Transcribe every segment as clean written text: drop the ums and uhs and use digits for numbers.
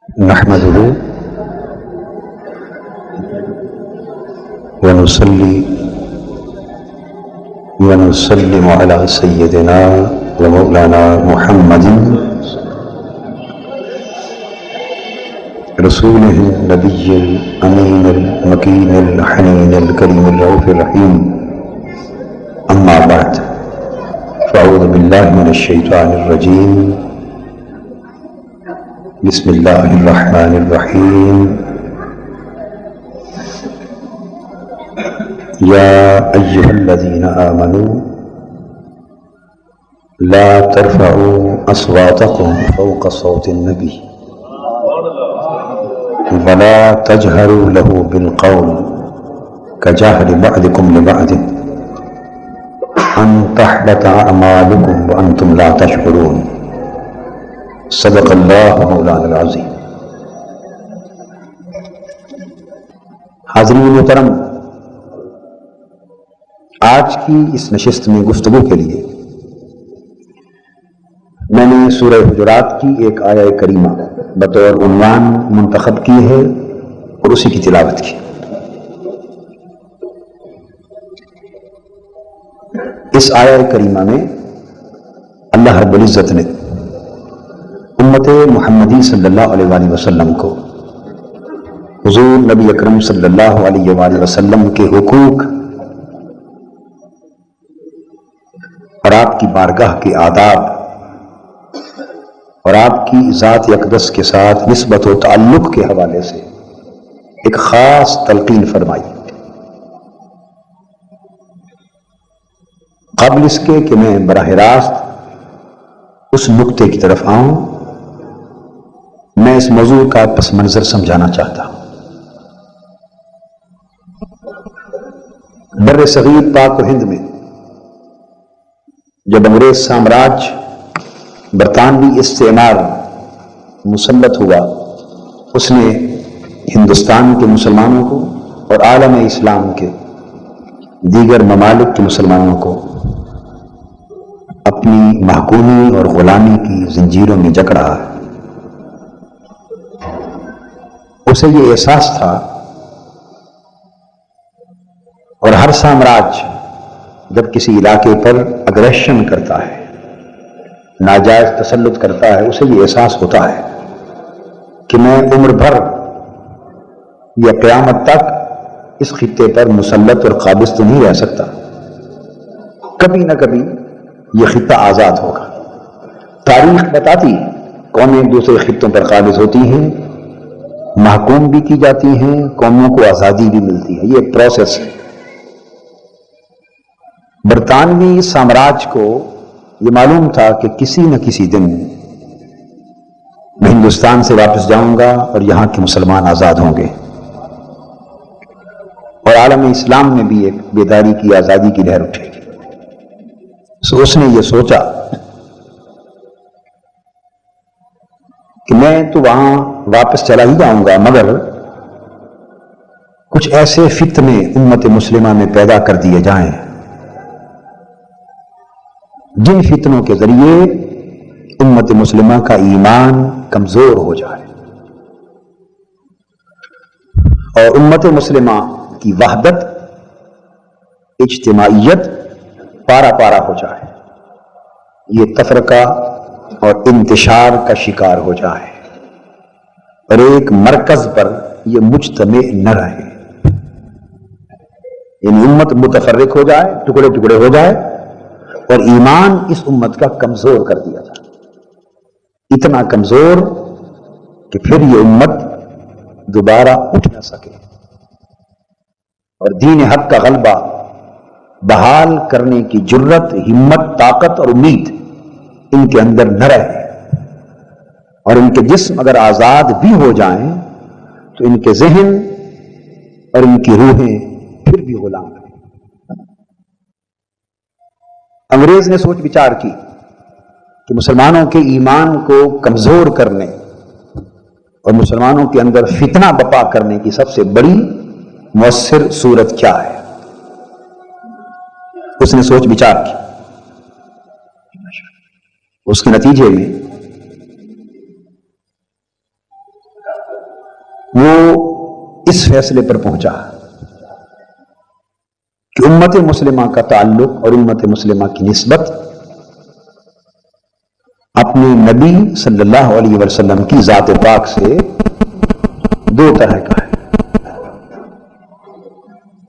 نحمده ونصلي ونسلم على سيدنا ومولانا محمد رسوله النبي الأمين المكين الحنين الكريم الرؤوف الرحيم. أما بعد، فأعوذ بالله من الشيطان الرجيم. بسم الله الرحمن الرحيم. يا أيها الذين آمنوا لا ترفعوا أصواتكم فوق صوت النبي ولا تجهروا له بالقول كجهر بعضكم لبعض أن تحبط أعمالكم وأنتم لا تشعرون. صدق اللہ مولانا العظیم. حاضرین محترم، آج کی اس نشست میں گفتگو کے لیے میں نے سورہ حجرات کی ایک آیہ کریمہ بطور عنوان منتخب کی ہے اور اسی کی تلاوت کی. اس آیہ کریمہ میں اللہ رب العزت نے امت محمدی صلی اللہ علیہ وآلہ وسلم کو حضور نبی اکرم صلی اللہ علیہ وآلہ وسلم کے حقوق اور آپ کی بارگاہ کے آداب اور آپ کی ذات اقدس کے ساتھ نسبت و تعلق کے حوالے سے ایک خاص تلقین فرمائی. قبل اس کے کہ میں براہ راست اس نقطے کی طرف آؤں، میں اس موضوع کا پس منظر سمجھانا چاہتا ہوں. بر صغیر پاک و ہند میں جب انگریز سامراج برطانوی استعمار مسلط ہوا، اس نے ہندوستان کے مسلمانوں کو اور عالم اسلام کے دیگر ممالک کے مسلمانوں کو اپنی محکومی اور غلامی کی زنجیروں میں جکڑا. اسے یہ احساس تھا، اور ہر سامراج جب کسی علاقے پر اگریشن کرتا ہے، ناجائز تسلط کرتا ہے، اسے یہ احساس ہوتا ہے کہ میں عمر بھر یا قیامت تک اس خطے پر مسلط اور قابض تو نہیں رہ سکتا. کبھی نہ کبھی یہ خطہ آزاد ہوگا. تاریخ بتاتی قومیں دوسرے خطوں پر قابض ہوتی ہیں، محکوم بھی کی جاتی ہیں، قوموں کو آزادی بھی ملتی ہے. یہ ایک پروسیس ہے. برطانوی سامراج کو یہ معلوم تھا کہ کسی نہ کسی دن میں ہندوستان سے واپس جاؤں گا اور یہاں کے مسلمان آزاد ہوں گے، اور عالم اسلام میں بھی ایک بیداری کی، آزادی کی لہر اٹھے گی. اس نے یہ سوچا کہ میں تو وہاں واپس چلا ہی جاؤں گا، مگر کچھ ایسے فتنے امت مسلمہ میں پیدا کر دیے جائیں جن فتنوں کے ذریعے امت مسلمہ کا ایمان کمزور ہو جائے اور امت مسلمہ کی وحدت، اجتماعیت پارا پارا ہو جائے، یہ تفرقہ اور انتشار کا شکار ہو جائے اور ایک مرکز پر یہ مجتمع نہ رہے. یعنی امت متفرق ہو جائے، ٹکڑے ٹکڑے ہو جائے، اور ایمان اس امت کا کمزور کر دیا جائے، اتنا کمزور کہ پھر یہ امت دوبارہ اٹھ نہ سکے اور دین حق کا غلبہ بحال کرنے کی جرت، ہمت، طاقت اور امید ان کے اندر نہ رہے. اور ان کے جسم اگر آزاد بھی ہو جائیں تو ان کے ذہن اور ان کی روحیں پھر بھی غلام ہیں. انگریز نے سوچ بچار کی کہ مسلمانوں کے ایمان کو کمزور کرنے اور مسلمانوں کے اندر فتنہ بپا کرنے کی سب سے بڑی مؤثر صورت کیا ہے. اس نے سوچ بچار کی. اس کے نتیجے میں اس فیصلے پر پہنچا کہ امت مسلمہ کا تعلق اور امت مسلمہ کی نسبت اپنے نبی صلی اللہ علیہ وسلم کی ذات پاک سے دو طرح کا ہے۔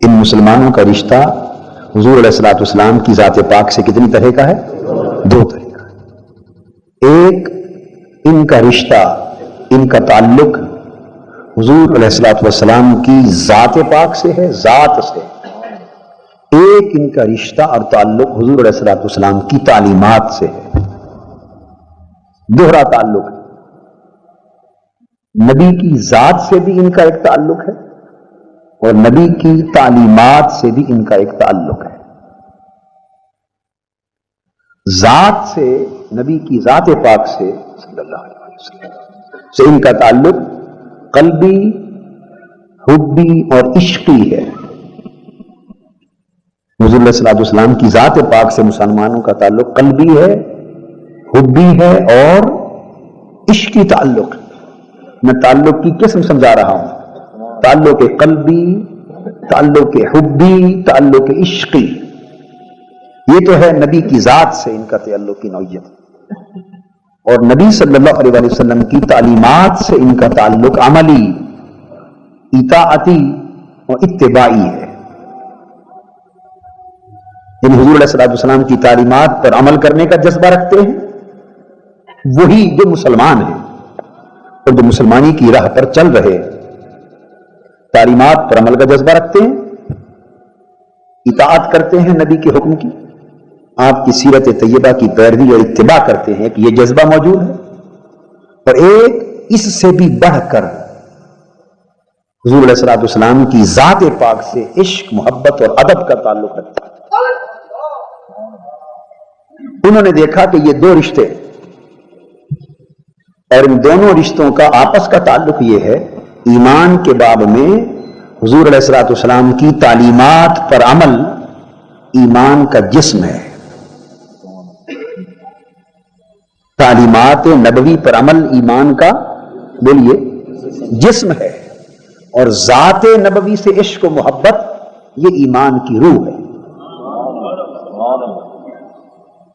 ان مسلمانوں کا رشتہ حضور علیہ الصلوۃ والسلام کی ذات پاک سے کتنی طرح کا ہے؟ دو طرح کا ہے۔ ایک، ان کا رشتہ، ان کا تعلق حضور علیہ الصلوۃ والسلام کی ذات پاک سے ہے، ذات سے۔ ایک، ان کا رشتہ اور تعلق حضور علیہ الصلوۃ والسلام کی تعلیمات سے ہے، دوہرا تعلق۔ نبی کی ذات سے بھی ان کا ایک تعلق ہے اور نبی کی تعلیمات سے بھی ان کا ایک تعلق ہے۔ ذات سے، نبی کی ذات پاک سے صلی اللہ علیہ وسلم سے ان کا تعلق قلبی، حبی اور عشقی ہے۔ حضور علیہ الصلوۃ والسلام کی ذات پاک سے مسلمانوں کا تعلق قلبی ہے، حبی ہے اور عشقی تعلق۔ میں تعلق کی قسم سمجھا رہا ہوں، تعلق قلبی، تعلق حبی، تعلق عشقی، یہ تو ہے نبی کی ذات سے ان کا تعلق کی نوعیت۔ اور نبی صلی اللہ علیہ وسلم کی تعلیمات سے ان کا تعلق عملی، اطاعتی اور اتباعی ہے۔ یعنی حضور علیہ الصلوۃ والسلام کی تعلیمات پر عمل کرنے کا جذبہ رکھتے ہیں وہی جو مسلمان ہیں، اور جو مسلمانی کی راہ پر چل رہے، تعلیمات پر عمل کا جذبہ رکھتے ہیں، اطاعت کرتے ہیں نبی کے حکم کی، آپ کی سیرت طیبہ کی پیروی اور اتباع کرتے ہیں کہ یہ جذبہ موجود ہے۔ اور ایک، اس سے بھی بڑھ کر حضور علیہ الصلوۃ والسلام کی ذات پاک سے عشق، محبت اور ادب کا تعلق رکھتا ہے۔ انہوں نے دیکھا کہ یہ دو رشتے، اور ان دونوں رشتوں کا آپس کا تعلق یہ ہے، ایمان کے باب میں حضور علیہ الصلوۃ والسلام کی تعلیمات پر عمل ایمان کا جسم ہے، تعلیمات نبوی پر عمل ایمان کا، بولیے، جسم ہے، اور ذات نبوی سے عشق و محبت یہ ایمان کی روح ہے۔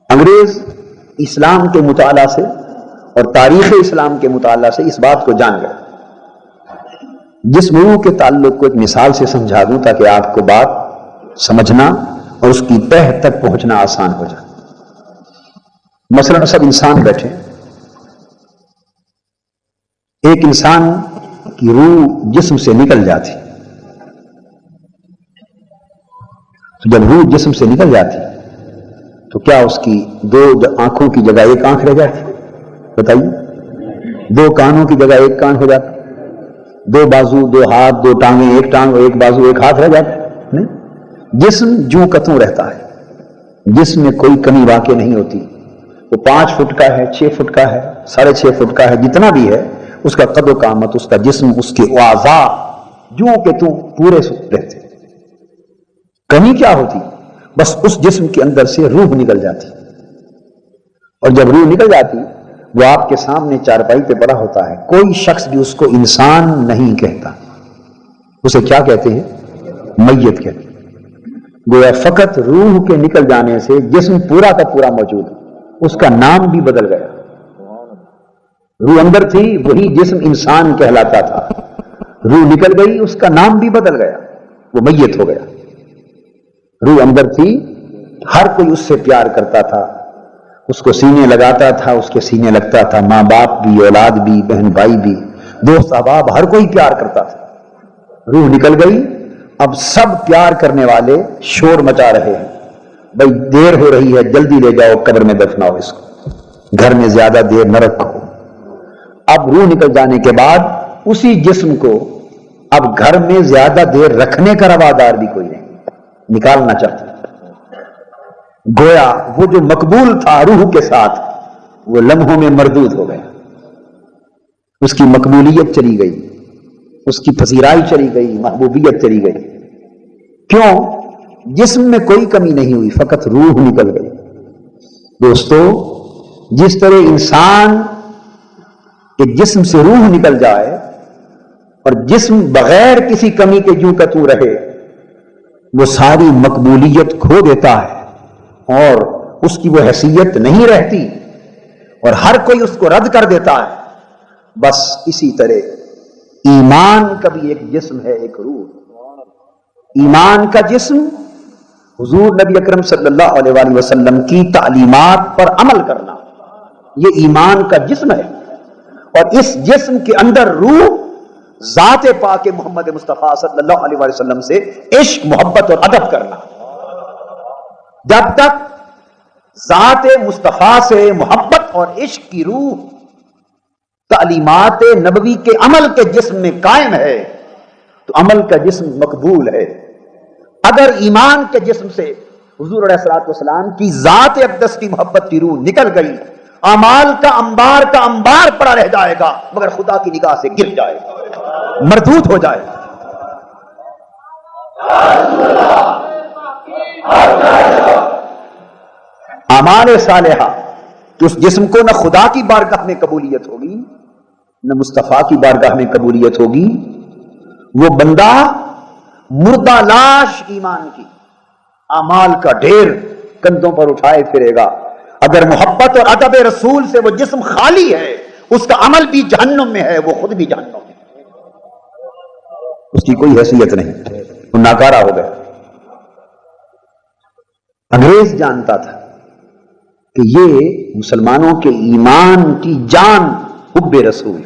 انگریز اسلام کے مطالعہ سے اور تاریخ اسلام کے مطالعہ سے اس بات کو جان گئے۔ جس روح کے تعلق کو ایک مثال سے سمجھا دوں تاکہ آپ کو بات سمجھنا اور اس کی تہ تک پہنچنا آسان ہو جائے۔ مثلا سب انسان بیٹھے، ایک انسان کی روح جسم سے نکل جاتی، تو جب روح جسم سے نکل جاتی تو کیا اس کی دو آنکھوں کی جگہ ایک آنکھ رہ جاتی؟ بتائیے، دو کانوں کی جگہ ایک کان ہو جاتا، دو بازو، دو ہاتھ، دو ٹانگیں، ایک ٹانگ اور ایک بازو، ایک ہاتھ رہ جاتا نہیں؟ جسم جوں کتوں رہتا ہے، جسم میں کوئی کمی واقع نہیں ہوتی۔ وہ 5 فٹ کا ہے، 6 فٹ کا ہے، 6.5 فٹ کا ہے، جتنا بھی ہے، اس کا قد و قامت، اس کا جسم، اس کے اعضاء جوں کہ توں پورے رہتے۔ کمی کیا ہوتی؟ بس اس جسم کے اندر سے روح نکل جاتی، اور جب روح نکل جاتی وہ آپ کے سامنے چارپائی پہ پڑا ہوتا ہے، کوئی شخص بھی اس کو انسان نہیں کہتا، اسے کیا کہتے ہیں؟ میت کہتے ہیں۔ گویا فقط روح کے نکل جانے سے جسم پورا کا پورا موجود ہے، اس کا نام بھی بدل گیا۔ روح اندر تھی، وہی جسم انسان کہلاتا تھا، روح نکل گئی، اس کا نام بھی بدل گیا، وہ میت ہو گیا۔ روح اندر تھی، ہر کوئی اس سے پیار کرتا تھا، اس کو سینے لگاتا تھا، اس کے سینے لگتا تھا، ماں باپ بھی، اولاد بھی، بہن بھائی بھی، دوست احباب، ہر کوئی پیار کرتا تھا۔ روح نکل گئی، اب سب پیار کرنے والے شور مچا رہے ہیں، بھائی دیر ہو رہی ہے، جلدی لے جاؤ قبر میں دفناؤ اس کو، گھر میں زیادہ دیر نہ رکھو۔ اب روح نکل جانے کے بعد اسی جسم کو اب گھر میں زیادہ دیر رکھنے کا روادار بھی کوئی نہیں، نکالنا چاہتا۔ گویا وہ جو مقبول تھا روح کے ساتھ، وہ لمحوں میں مردود ہو گیا، اس کی مقبولیت چلی گئی، اس کی پذیرائی چلی گئی، محبوبیت چلی گئی۔ کیوں؟ جسم میں کوئی کمی نہیں ہوئی، فقط روح نکل گئی۔ دوستو، جس طرح انسان کے جسم سے روح نکل جائے اور جسم بغیر کسی کمی کے جوں کا توں رہے وہ ساری مقبولیت کھو دیتا ہے اور اس کی وہ حیثیت نہیں رہتی اور ہر کوئی اس کو رد کر دیتا ہے۔ بس اسی طرح ایمان کا بھی ایک جسم ہے، ایک روح۔ ایمان کا جسم حضور نبی اکرم صلی اللہ علیہ وآلہ وسلم کی تعلیمات پر عمل کرنا، یہ ایمان کا جسم ہے، اور اس جسم کے اندر روح ذات پاک محمد مصطفیٰ صلی اللہ علیہ وآلہ وسلم سے عشق، محبت اور ادب کرنا۔ جب تک ذات مصطفیٰ سے محبت اور عشق کی روح تعلیمات نبوی کے عمل کے جسم میں قائم ہے تو عمل کا جسم مقبول ہے۔ اگر ایمان کے جسم سے حضور علیہ الصلوۃ والسلام کی ذات اقدس کی محبت کی روح نکل گئی، اعمال کا انبار پڑا رہ جائے گا مگر خدا کی نگاہ سے گر جائے گا، مردود ہو جائے گا۔ اعمال صالحہ کہ اس جسم کو نہ خدا کی بارگاہ میں قبولیت ہوگی نہ مصطفیٰ کی بارگاہ میں قبولیت ہوگی، وہ بندہ مردہ لاش ایمان کی اعمال کا ڈھیر کندھوں پر اٹھائے پھرے گا۔ اگر محبت اور ادب رسول سے وہ جسم خالی ہے، اس کا عمل بھی جہنم میں ہے، وہ خود بھی جہنم میں ہے، اس کی کوئی حیثیت نہیں، وہ ناکارہ ہو گیا۔ انگریز جانتا تھا کہ یہ مسلمانوں کے ایمان کی جان حب رسول،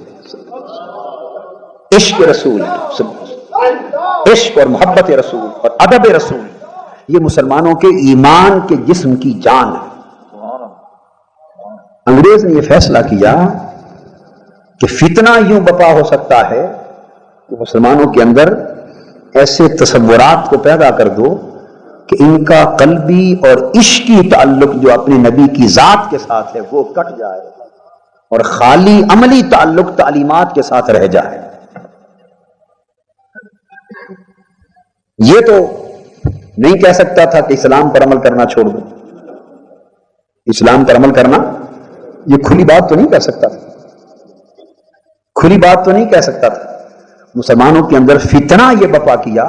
عشق رسول، عشق اور محبت رسول اور ادب رسول، یہ مسلمانوں کے ایمان کے جسم کی جان ہے۔ انگریز نے یہ فیصلہ کیا کہ فتنہ یوں بپا ہو سکتا ہے کہ مسلمانوں کے اندر ایسے تصورات کو پیدا کر دو کہ ان کا قلبی اور عشقی تعلق جو اپنے نبی کی ذات کے ساتھ ہے وہ کٹ جائے اور خالی عملی تعلق تعلیمات کے ساتھ رہ جائے۔ یہ تو نہیں کہہ سکتا تھا کہ اسلام پر عمل کرنا چھوڑ دو، اسلام پر عمل کرنا یہ کھلی بات تو نہیں کہہ سکتا تھا، کھلی بات تو نہیں کہہ سکتا تھا۔ مسلمانوں کے اندر فتنہ یہ بپا کیا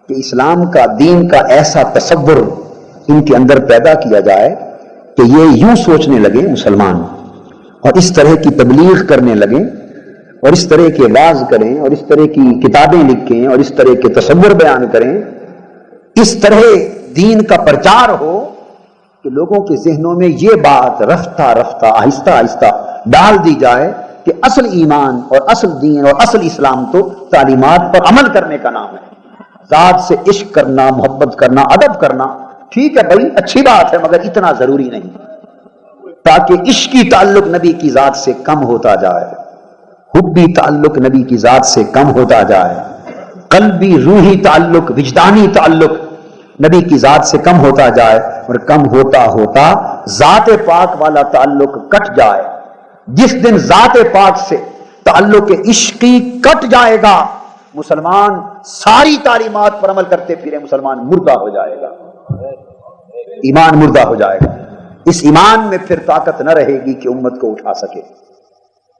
کہ اسلام کا، دین کا ایسا تصور ان کے اندر پیدا کیا جائے کہ یہ یوں سوچنے لگے مسلمان اور اس طرح کی تبلیغ کرنے لگیں اور اس طرح کے واعظ کریں اور اس طرح کی کتابیں لکھیں اور اس طرح کے تصور بیان کریں، اس طرح دین کا پرچار ہو کہ لوگوں کے ذہنوں میں یہ بات رفتہ رفتہ آہستہ آہستہ ڈال دی جائے کہ اصل ایمان اور اصل دین اور اصل اسلام تو تعلیمات پر عمل کرنے کا نام ہے۔ ذات سے عشق کرنا، محبت کرنا، ادب کرنا ٹھیک ہے بھائی، اچھی بات ہے، مگر اتنا ضروری نہیں، تاکہ عشقی تعلق نبی کی ذات سے کم ہوتا جائے، حبی تعلق نبی کی ذات سے کم ہوتا جائے، قلبی روحی تعلق، وجدانی تعلق نبی کی ذات سے کم ہوتا جائے، اور کم ہوتا ہوتا ذات پاک والا تعلق کٹ جائے۔ جس دن ذات پاک سے تعلق عشقی کٹ جائے گا، مسلمان ساری تعلیمات پر عمل کرتے پھرے مسلمان مردہ ہو جائے گا، ایمان مردہ ہو جائے گا۔ اس ایمان میں پھر طاقت نہ رہے گی کہ امت کو اٹھا سکے،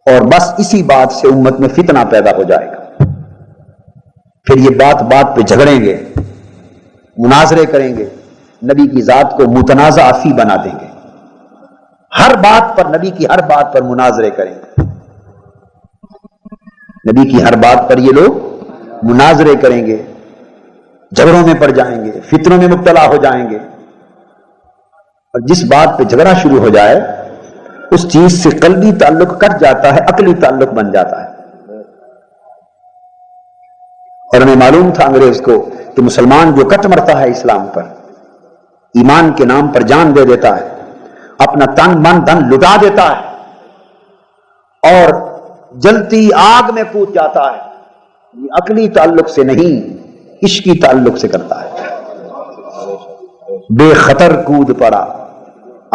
اور بس اسی بات سے امت میں فتنہ پیدا ہو جائے گا۔ پھر یہ بات بات پہ جھگڑیں گے، مناظرے کریں گے، نبی کی ذات کو متنازع فی بنا دیں گے، ہر بات پر، نبی کی ہر بات پر مناظرے کریں گے، نبی کی ہر بات پر یہ لوگ مناظرے کریں گے، جھگڑوں میں پڑ جائیں گے، فتنوں میں مبتلا ہو جائیں گے، اور جس بات پہ جھگڑا شروع ہو جائے اس چیز سے قلبی تعلق کٹ جاتا ہے، عقلی تعلق بن جاتا ہے۔ اور ہمیں معلوم تھا انگریز کو کہ مسلمان جو کٹ مرتا ہے اسلام پر، ایمان کے نام پر جان دے دیتا ہے، اپنا تن من دھن لٹا دیتا ہے اور جلتی آگ میں کود جاتا ہے، یہ عقلی تعلق سے نہیں، عشقی تعلق سے کرتا ہے۔ بے خطر کود پڑا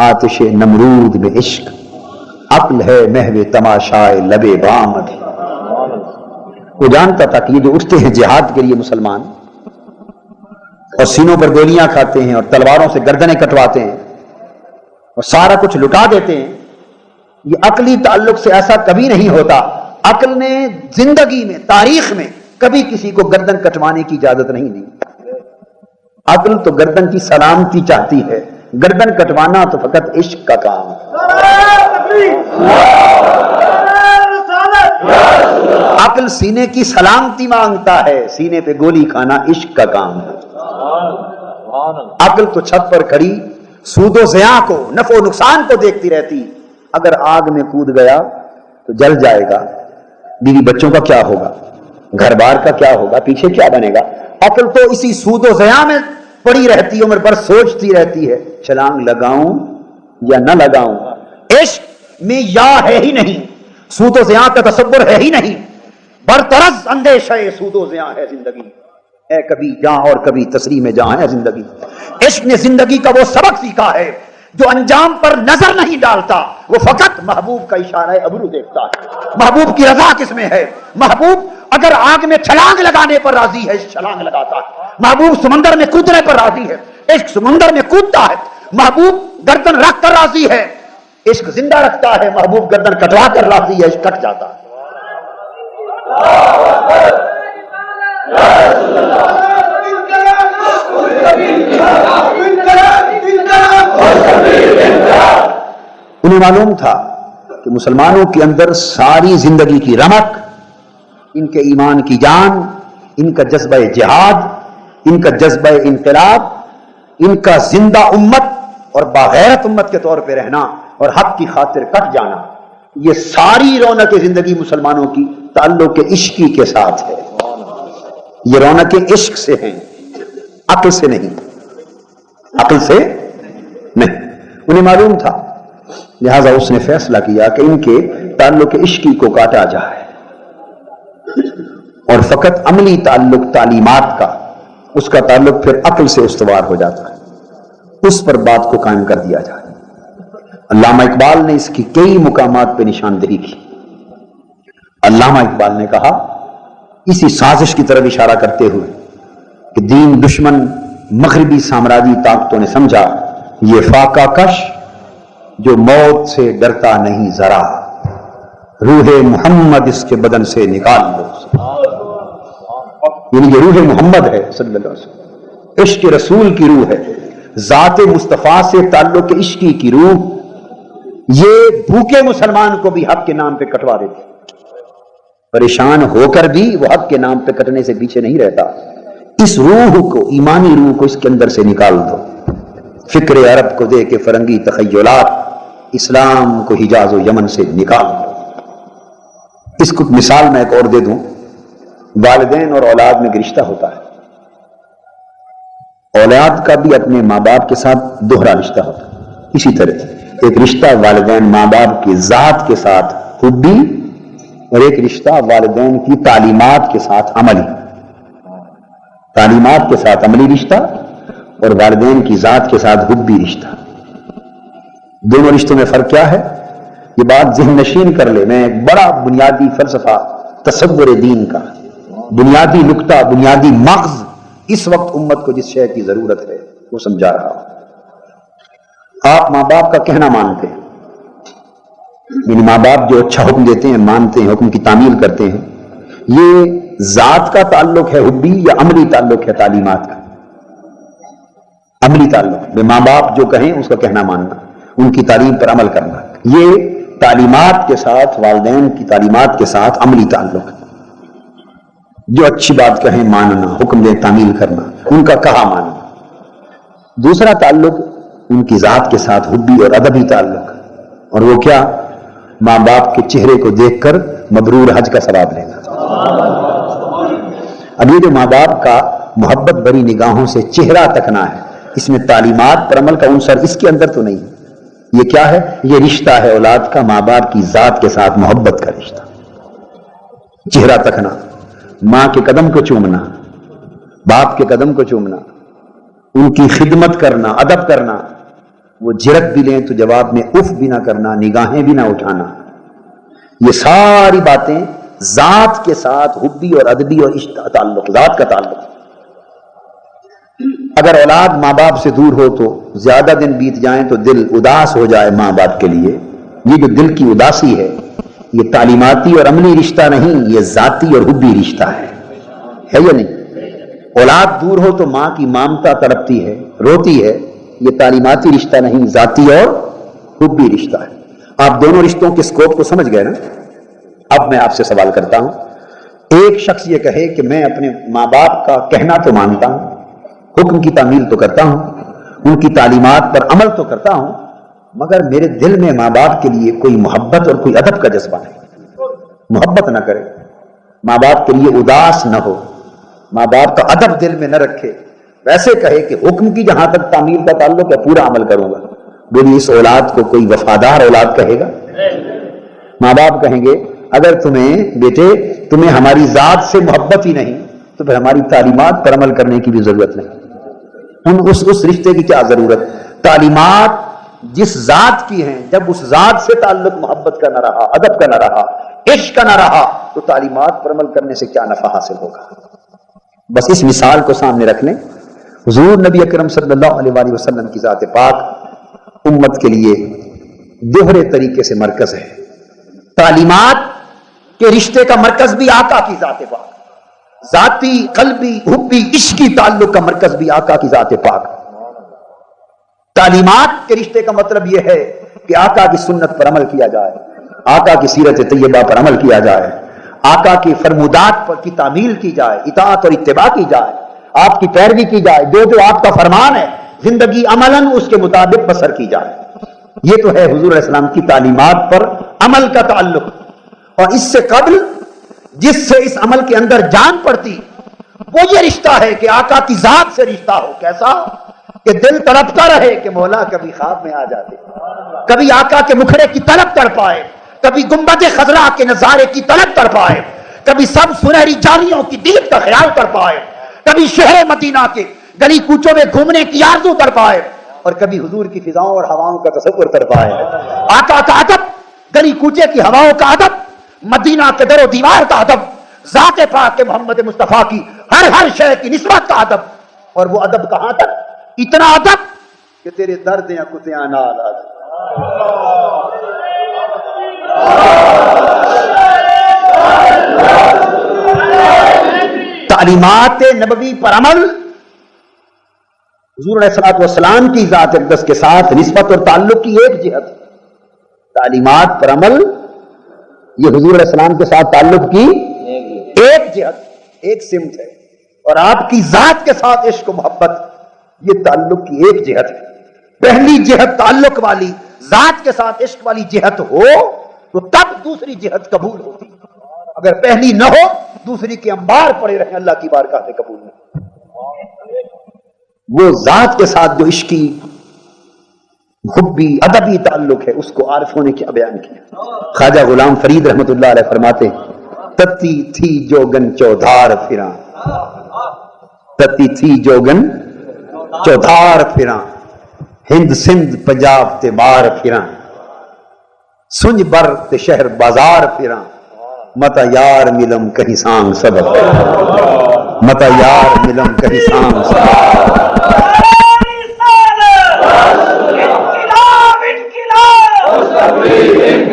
آتش نمرود میں عشق، عقل ہے محو تماشائے لبے بام ابھی۔ وہ جانتا تھا کہ یہ جو اٹھتے ہیں جہاد کے لیے مسلمان اور سینوں پر گولیاں کھاتے ہیں اور تلواروں سے گردنیں کٹواتے ہیں اور سارا کچھ لٹا دیتے ہیں، یہ عقلی تعلق سے ایسا کبھی نہیں ہوتا عقل نے زندگی میں تاریخ میں کبھی کسی کو گردن کٹوانے کی اجازت نہیں دی. عقل تو گردن کی سلامتی چاہتی ہے، گردن کٹوانا تو فقط عشق کا کام ہے. عقل سینے کی سلامتی مانگتا ہے، سینے پہ گولی کھانا عشق کا کام ہے. عقل تو چھت پر کھڑی سود و زیاں کو، نفع و نقصان کو دیکھتی رہتی. اگر آگ میں کود گیا تو جل جائے گا، بیوی بچوں کا کیا ہوگا، گھر بار کا کیا ہوگا، پیچھے کیا بنے گا. عقل تو اسی سود و زیاں میں پڑی رہتی، عمر بھر سوچتی رہتی ہے چھلانگ لگاؤں یا نہ لگاؤں. عشق میں یا ہے ہی نہیں، سود و زیاں کا تصور ہے ہی نہیں. برطرز اندیشہ سود و زیاں ہے زندگی، ہے کبھی جہاں اور کبھی تصریح میں جہاں ہے زندگی. عشق نے زندگی کا وہ سبق سیکھا ہے جو انجام پر نظر نہیں ڈالتا، وہ فقط محبوب کا اشارہ ابرو دیکھتا ہے. محبوب کی رضا کس میں ہے؟ محبوب اگر آگ میں چھلانگ لگانے پر راضی ہے، چھلانگ لگاتا ہے. محبوب سمندر میں کودنے پر راضی ہے، عشق سمندر میں کودتا ہے. محبوب گردن رکھ کر راضی ہے، عشق زندہ رکھتا ہے. محبوب گردن کٹوا کر راضی ہے، عشق کٹ جاتا ہے. انہیں معلوم تھا کہ مسلمانوں کے اندر ساری زندگی کی رمق، ان کے ایمان کی جان، ان کا جذبہ جہاد، ان کا جذبہ انقلاب، ان کا زندہ امت اور باغیرت امت کے طور پہ رہنا اور حق کی خاطر کٹ جانا، یہ ساری رونق زندگی مسلمانوں کی تعلق عشقی کے ساتھ ہے. یہ رونقیں عشق سے ہیں، عقل سے نہیں، عقل سے نہیں. انہیں معلوم تھا، لہذا اس نے فیصلہ کیا کہ ان کے تعلق عشقی کو کاٹا جائے اور فقط عملی تعلق تعلیمات کا، اس کا تعلق پھر عقل سے استوار ہو جاتا ہے، اس پر بات کو قائم کر دیا جائے. علامہ اقبال نے اس کی کئی مقامات پہ نشاندہی کی. علامہ اقبال نے کہا اسی سازش کی طرف اشارہ کرتے ہوئے کہ دین دشمن مغربی سامراجی طاقتوں نے سمجھا یہ فاقہ کش جو موت سے ڈرتا نہیں ذرا، روح محمد اس کے بدن سے نکال دو. یعنی یہ روح محمد ہے صلی اللہ علیہ وسلم، عشق رسول کی روح ہے، ذات مصطفیٰ سے تعلق عشقی کی روح. یہ بھوکے مسلمان کو بھی حق کے نام پہ کٹوا دیتے، پریشان ہو کر بھی وہ حق کے نام پہ کٹنے سے پیچھے نہیں رہتا. اس روح کو، ایمانی روح کو اس کے اندر سے نکال دو. فکر عرب کو دے کے فرنگی تخیلات، اسلام کو حجاز و یمن سے نکال دو. اس کو مثال میں ایک اور دے دوں. والدین اور اولاد میں ایک رشتہ ہوتا ہے، اولاد کا بھی اپنے ماں باپ کے ساتھ دوہرا رشتہ ہوتا ہے. اسی طرح ایک رشتہ والدین ماں باپ کی ذات کے ساتھ حبی، اور ایک رشتہ والدین کی تعلیمات کے ساتھ عملی. تعلیمات کے ساتھ عملی رشتہ اور والدین کی ذات کے ساتھ حبی رشتہ. دونوں رشتوں میں فرق کیا ہے؟ یہ بات ذہن نشین کر لے. میں ایک بڑا بنیادی فلسفہ تصور دین کا، بنیادی نقطہ، بنیادی مغز اس وقت امت کو جس شے کی ضرورت ہے وہ سمجھا رہا ہوں. آپ ماں باپ کا کہنا مانتے ہیں، یعنی ماں باپ جو اچھا حکم دیتے ہیں مانتے ہیں، حکم کی تعمیل کرتے ہیں. یہ ذات کا تعلق ہے حبی یا عملی تعلق ہے تعلیمات کا؟ عملی تعلق ہے. ماں باپ جو کہیں اس کا کہنا ماننا، ان کی تعلیم پر عمل کرنا. یہ تعلیمات کے ساتھ، والدین کی تعلیمات کے ساتھ عملی تعلق ہے. جو اچھی بات کہیں ماننا، حکم دیں تعمیل کرنا، ان کا کہا ماننا. دوسرا تعلق ان کی ذات کے ساتھ حبی اور ادبی تعلق، اور وہ کیا؟ ماں باپ کے چہرے کو دیکھ کر مبرور حج کا ثواب لینا. اب یہ جو ماں باپ کا محبت بری نگاہوں سے چہرہ تکنا ہے، اس میں تعلیمات پر عمل کا عنصر اس کے اندر تو نہیں. یہ کیا ہے؟ یہ رشتہ ہے اولاد کا ماں باپ کی ذات کے ساتھ محبت کا رشتہ. چہرہ تکنا، ماں کے قدم کو چومنا، باپ کے قدم کو چومنا، ان کی خدمت کرنا، ادب کرنا. وہ جھڑک بھی لیں تو جواب میں اف بھی نہ کرنا، نگاہیں بھی نہ اٹھانا. یہ ساری باتیں ذات کے ساتھ حبی اور ادبی اور عشق کا تعلق، ذات کا تعلق. اگر اولاد ماں باپ سے دور ہو تو زیادہ دن بیت جائیں تو دل اداس ہو جائے ماں باپ کے لیے. یہ جو دل کی اداسی ہے یہ تعلیماتی اور عملی رشتہ نہیں، یہ ذاتی اور حبی رشتہ ہے یا نہیں؟ اولاد دور ہو تو ماں کی مامتا تڑپتی ہے، روتی ہے، یہ تعلیماتی رشتہ نہیں، ذاتی اور حبی رشتہ ہے۔ آپ دونوں رشتوں کے سکوپ کو سمجھ گئے نا؟ اب میں آپ سے سوال کرتا ہوں، ایک شخص یہ کہے کہ میں اپنے ماں باپ کا کہنا تو مانتا ہوں، حکم کی تعمیل تو کرتا ہوں، ان کی تعلیمات پر عمل تو کرتا ہوں، مگر میرے دل میں ماں باپ کے لیے کوئی محبت اور کوئی ادب کا جذبہ نہیں، محبت نہ کرے، ماں باپ کے لیے اداس نہ ہو، ماں باپ کا ادب دل میں نہ رکھے، ویسے کہے کہ حکم کی جہاں تک تعمیل کا تعلق ہے پورا عمل کروں گا، بولی اس اولاد کو کوئی وفادار اولاد کہے گا؟ ماں باپ کہیں گے اگر تمہیں ہماری ذات سے محبت ہی نہیں تو پھر ہماری تعلیمات پر عمل کرنے کی بھی ضرورت نہیں، اس رشتے کی کیا ضرورت؟ تعلیمات جس ذات کی ہیں، جب اس ذات سے تعلق محبت کا نہ رہا، ادب کا نہ رہا، عشق کا نہ رہا، تو تعلیمات پر عمل کرنے سے کیا نفع حاصل ہوگا؟ بس اس مثال کو سامنے رکھ لیں، حضور نبی اکرم صلی اللہ علیہ وآلہ وسلم کی ذات پاک امت کے لیے دوہرے طریقے سے مرکز ہے۔ تعلیمات کے رشتے کا مرکز بھی آقا کی ذات پاک، ذاتی، قلبی، حبی، عشقی تعلق کا مرکز بھی آقا کی ذات پاک۔ تعلیمات کے رشتے کا مطلب یہ ہے کہ آقا کی سنت پر عمل کیا جائے، آقا کی سیرت طیبہ پر عمل کیا جائے، آقا کی فرمودات پر کی تعمیل کی جائے، اطاعت اور اتباع کی جائے، آپ کی پیروی کی جائے، جو آپ کا فرمان ہے زندگی عملاً اس کے مطابق بسر کی جائے۔ یہ تو ہے حضور علیہ السلام کی تعلیمات پر عمل کا تعلق۔ اور اس سے قبل جس سے اس عمل کے اندر جان پڑتی وہ یہ رشتہ ہے کہ آقا کی ذات سے رشتہ ہو، کیسا کہ دل تڑپتا رہے کہ مولا کبھی خواب میں آ جاتے، کبھی آقا کے مکھڑے کی طلب تڑپائے، کبھی گنبد خضرا کے نظارے کی طلب تڑپائے، کبھی سب سنہری جالیوں کی دید کا خیال تڑپائے، کبھی شہر مدینہ کے گلی کوچوں میں گھومنے کی آرزو تڑپائے، اور کبھی حضور کی فضاؤں اور ہواؤں کا تصور تڑپائے۔ آقا کا ادب، گلی کوچے کی ہواؤں کا ادب، مدینہ کے در و دیوار کا ادب، ذات پاک کے محمد مصطفیٰ کی ہر شے کی نسبت کا ادب، اور وہ ادب کہاں تک؟ اتنا ادب کہ تیرے درد یا کتیاں نال آ جائیں۔ تعلیمات نبوی پر عمل حضور علیہ الصلوۃ والسلام کی ذات اقدس کے ساتھ نسبت اور تعلق کی ایک جہت، تعلیمات پر عمل یہ حضور علیہ السلام کے ساتھ تعلق کی ایک جہت، ایک سمت ہے، اور آپ کی ذات کے ساتھ عشق و محبت یہ تعلق کی ایک جہت ہے۔ پہلی جہت تعلق والی، ذات کے ساتھ عشق والی جہت ہو تو تب دوسری جہت قبول ہوتی، اگر پہلی نہ ہو دوسری کے انبار پڑے رہیں اللہ کی بارگاہ میں قبول نہیں۔ وہ ذات کے ساتھ جو عشقی حبی ادبی تعلق ہے اس کو عارفوں نے کیا بیان کیا۔ خواجہ غلام فرید رحمت اللہ علیہ فرماتے تتی تھی جوگن چودھار پھراں، تتی تھی جوگن چودھار پھراں، ہند سندھ پنجاب تے بار پھراں، سنج بر تے شہر بازار پھراں، متا یار ملم کہیں سانگ سبب، متا یار ملم کہیں سانگ سبب،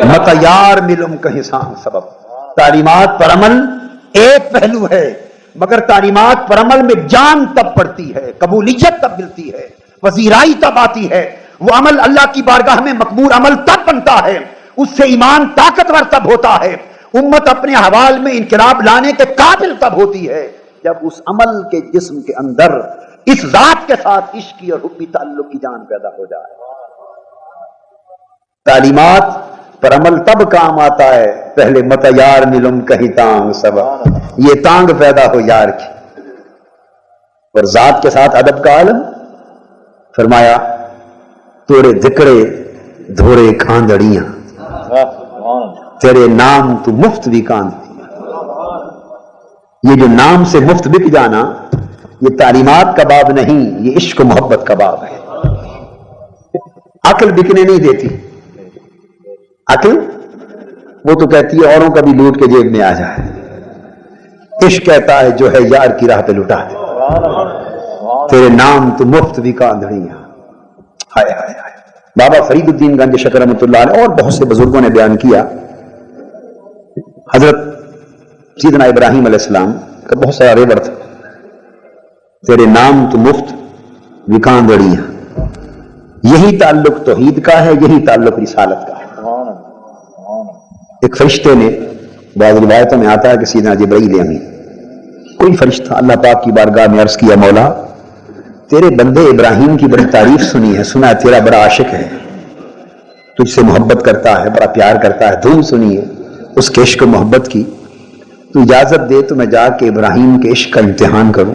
متا یار ملم کہیں سانگ سبب۔ تعلیمات پر عمل ایک پہلو ہے، مگر تعلیمات پر عمل میں جان تب پڑتی ہے، قبولیت تب ملتی ہے، پذیرائی تب آتی ہے، وہ عمل اللہ کی بارگاہ میں مقبول عمل تب بنتا ہے، اس سے ایمان طاقتور تب ہوتا ہے، امت اپنے حوال میں انقلاب لانے کے قابل تب ہوتی ہے جب اس عمل کے جسم کے اندر اس ذات کے ساتھ عشقی اور حبی تعلق کی جان پیدا ہو جائے۔ تعلیمات پر عمل تب کام آتا ہے پہلے مت یار ملم کہیں تانگ سبب، یہ تانگ پیدا ہو یار کی، اور ذات کے ساتھ ادب کا عالم فرمایا توڑے دھکڑے دھوڑے کھاندڑیاں، تیرے نام تو مفت بھی کاندتی۔ یہ جو نام سے مفت بک جانا یہ تعلیمات کا باب نہیں، یہ عشق و محبت کا باب ہے۔ عقل بکنے نہیں دیتی، عقل وہ تو کہتی ہے اوروں کا بھی لوٹ کے جیب میں آ جائے، عشق کہتا ہے جو ہے یار کی راہ پہ لٹا دے، تیرے نام تو مفت بھی کاندڑیاں۔ ہائے ہائے ہائے۔ بابا فرید الدین گنج شکر رحمۃ اللہ علیہ اور بہت سے بزرگوں نے بیان کیا حضرت سیدنا ابراہیم علیہ السلام کا بہت سارا ریوڑ تھا. تیرے نام تو مفت وکاندڑیاں. یہی تعلق توحید کا ہے, یہی تعلق رسالت کا ہے. ایک فرشتے نے, بعض روایتوں میں آتا ہے کہ سیدنا جبرائیل امین, کوئی فرشتہ اللہ پاک کی بارگاہ میں عرض کیا, مولا تیرے بندے ابراہیم کی بڑی تعریف سنی ہے, سنا ہے تیرا بڑا عاشق ہے, تجھ سے محبت کرتا ہے, بڑا پیار کرتا ہے, دھوم سنی ہے اس کے عشق و محبت کی, تو اجازت دے تو میں جا کے ابراہیم کے عشق کا امتحان کروں.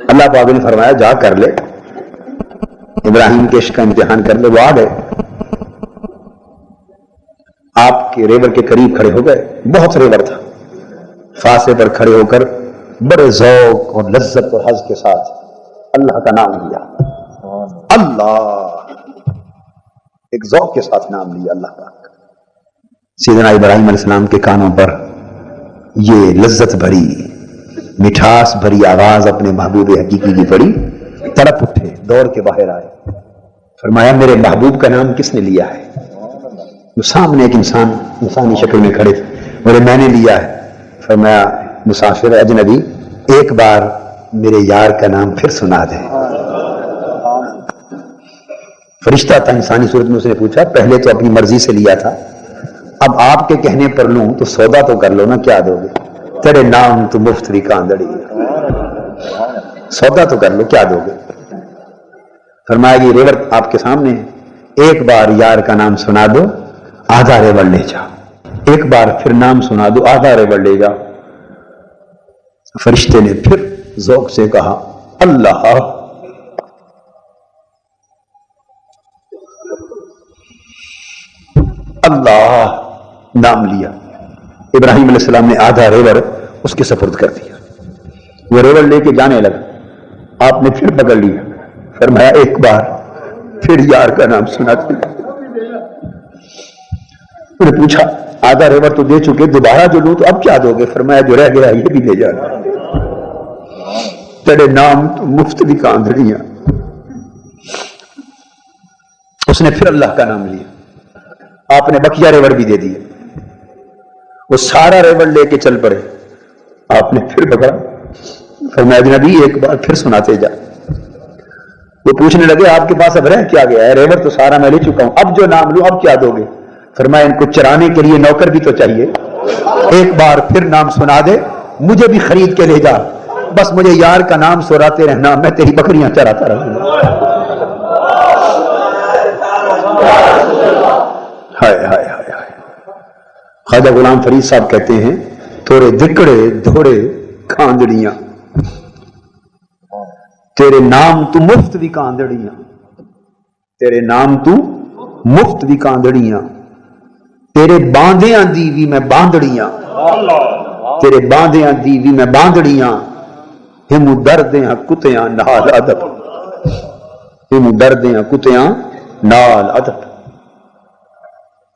اللہ پاک نے فرمایا جا کر لے, ابراہیم کے عشق کا امتحان کر لے. وہ آ گئے, آپ کے ریور کے قریب کھڑے ہو گئے. بہت ریور تھا. فاصلے پر کھڑے ہو کر بڑے ذوق اور لذت اور حظ کے ساتھ اللہ کا نام لیا. اللہ, ایک ذوق کے ساتھ نام لیا اللہ پاک. سیدنا ابراہیم علیہ السلام کے کانوں پر یہ لذت بھری, مٹھاس بھری آواز اپنے محبوب حقیقی کی پڑی. تڑپ اٹھے, دوڑ کے باہر آئے. فرمایا میرے محبوب کا نام کس نے لیا ہے؟ وہ سامنے ایک انسان انسانی شکل میں کھڑے تھے. بولے میں نے لیا ہے. فرمایا مسافر اجنبی, ایک بار میرے یار کا نام پھر سنا دے. فرشتہ تھا انسانی صورت میں, اس نے پوچھا پہلے تو اپنی مرضی سے لیا تھا, اب آپ کے کہنے پر لوں تو سودا تو کر لو نا, کیا دو گے؟ تیرے نام تو مفت بھی کاندڑی, سودا تو کر لو, کیا دو گے؟ فرمایا یہ ریور آپ کے سامنے ہے, ایک بار یار کا نام سنا دو, آدھا ریور لے جاؤ. ایک بار پھر نام سنا دو, آدھا ریور لے جاؤ. فرشتے نے پھر ذوق سے کہا اللہ. اللہ نام لیا. ابراہیم علیہ السلام نے آدھا ریور اس کے سپرد کر دیا. وہ ریور لے کے جانے لگا. آپ نے پھر پکڑ لیا. فرمایا ایک بار پھر یار کا نام سنا دیا. انہوں نے پوچھا آدھا ریور تو دے چکے, دوبارہ جو لوں تو اب کیا دو گے؟ فرمایا جو رہ گیا یہ بھی لے جانا. تیرے نام تو مفت بھی کاندڑیاں. اس نے پھر اللہ کا نام لیا. آپ نے بقیہ ریور بھی دے دیے. وہ سارا ریور لے کے چل پڑے. آپ نے پھر پکڑا. فرمایا اجنبی ایک بار پھر سناتے جا. وہ پوچھنے لگے آپ کے پاس اب رہ کیا گیا ہے؟ ریور تو سارا میں لے چکا ہوں, اب جو نام لوں اب کیا دو گے؟ فرمایا ان کو چرانے کے لیے نوکر بھی تو چاہیے, ایک بار پھر نام سنا دے, مجھے بھی خرید کے لے جا, بس مجھے یار کا نام سراتے رہنا, میں تیری بکریاں چراتا رہوں گا. ہائے ہائے ہائے ہائے. خواجہ غلام فرید صاحب کہتے ہیں تھوڑے دکڑے دھوڑے کاندڑیاں, تیرے نام تو مفت بھی کاندڑیاں, تیرے نام تو مفت بھی کاندڑیاں, تیرے باندیاں دی بھی میں باندڑیاں, تیرے باندیاں دی بھی میں باندڑیاں, ہم دردیاں کتیاں نال ادب, ہم دردیاں کتیاں نال ادب.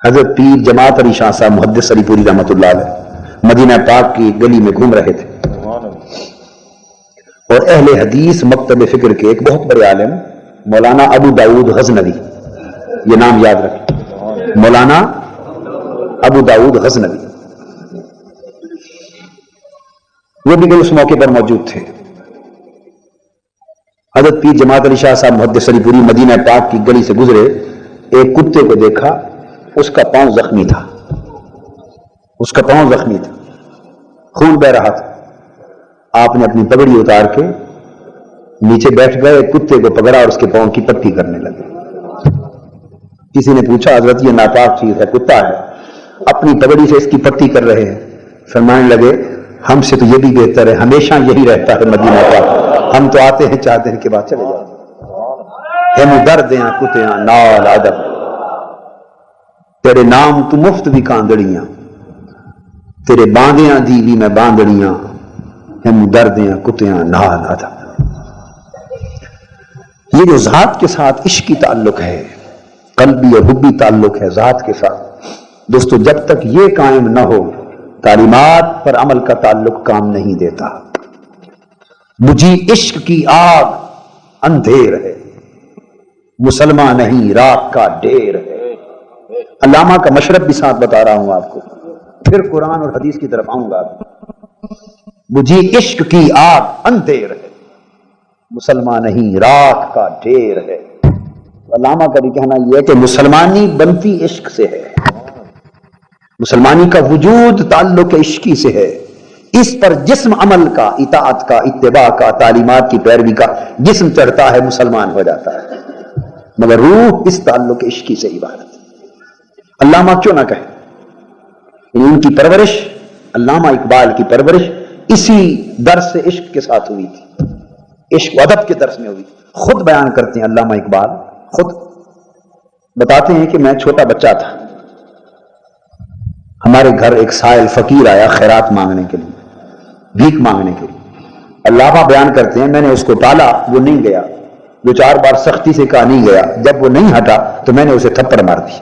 حضرت پیر جماعت علی شاہ صاحب محدث علی پوری رحمۃ اللہ علیہ مدینہ پاک کی گلی میں گھوم رہے تھے, اور اہل حدیث مکتب فکر کے ایک بہت بڑے عالم مولانا ابو داؤد غزنوی, یہ نام یاد رکھیں, مولانا ابو داؤد غزنوی, وہ بھی اس موقع پر موجود تھے. حضرت پیر جماعت علی شاہ صاحب محدث علی پوری مدینہ پاک کی گلی سے گزرے, ایک کتے کو دیکھا, اس کا پاؤں زخمی تھا, اس کا پاؤں زخمی تھا, خون بہ رہا تھا. آپ نے اپنی پگڑی اتار کے نیچے بیٹھ گئے, کتے کو پکڑا اور اس کے پاؤں کی پٹی کرنے لگے. کسی نے پوچھا حضرت یہ ناپاک چیز ہے, کتا ہے, اپنی پگڑی سے اس کی پٹی کر رہے ہیں. فرمانے لگے ہم سے تو یہ بھی بہتر ہے, ہمیشہ یہی رہتا ہے مدینہ پاک, ہم تو آتے ہیں 4 دن کے بعد چلے جاتے ہیں. ہم دردیاں کتیاں نال ادب, تیرے نام تو مفت بھی کاندڑیاں, تیرے باندیاں دی بھی میں باندڑیاں, ہم دردیاں کتیاں نال ادب. یہ جو ذات کے ساتھ عشقی تعلق ہے, قلبی اور حبی تعلق ہے ذات کے ساتھ, دوستو جب تک یہ قائم نہ ہو تعلیمات پر عمل کا تعلق کام نہیں دیتا. بجھی عشق کی آگ اندھیر ہے, مسلمان نہیں راک کا ڈھیر ہے. علامہ کا مشرب بھی ساتھ بتا رہا ہوں آپ کو, پھر قرآن اور حدیث کی طرف آؤں گا. بجھی عشق کی آگ اندھیر ہے، مسلمان نہیں راکھ کا ڈھیر ہے. علامہ کا بھی کہنا یہ ہے کہ مسلمانی بنتی عشق سے ہے، مسلمانی کا وجود تعلق عشقی سے ہے. اس پر جسم عمل کا، اطاعت کا، اتباع کا، تعلیمات کی پیروی کا جسم چڑھتا ہے، مسلمان ہو جاتا ہے، مگر روح اس تعلق عشقی سے عبارت. علامہ کیوں نہ کہے، ان کی پرورش، علامہ اقبال کی پرورش اسی درس عشق کے ساتھ ہوئی تھی، عشق و ادب کے درس میں ہوئی. خود بیان کرتے ہیں علامہ اقبال، خود بتاتے ہیں کہ میں چھوٹا بچہ تھا، ہمارے گھر ایک سائل فقیر آیا خیرات مانگنے کے لیے، بھیک مانگنے کے لیے. علامہ بیان کرتے ہیں میں نے اس کو ٹالا، وہ نہیں گیا، 2-4 بار سختی سے کہا نہیں گیا، جب وہ نہیں ہٹا تو میں نے اسے تھپڑ مار دی.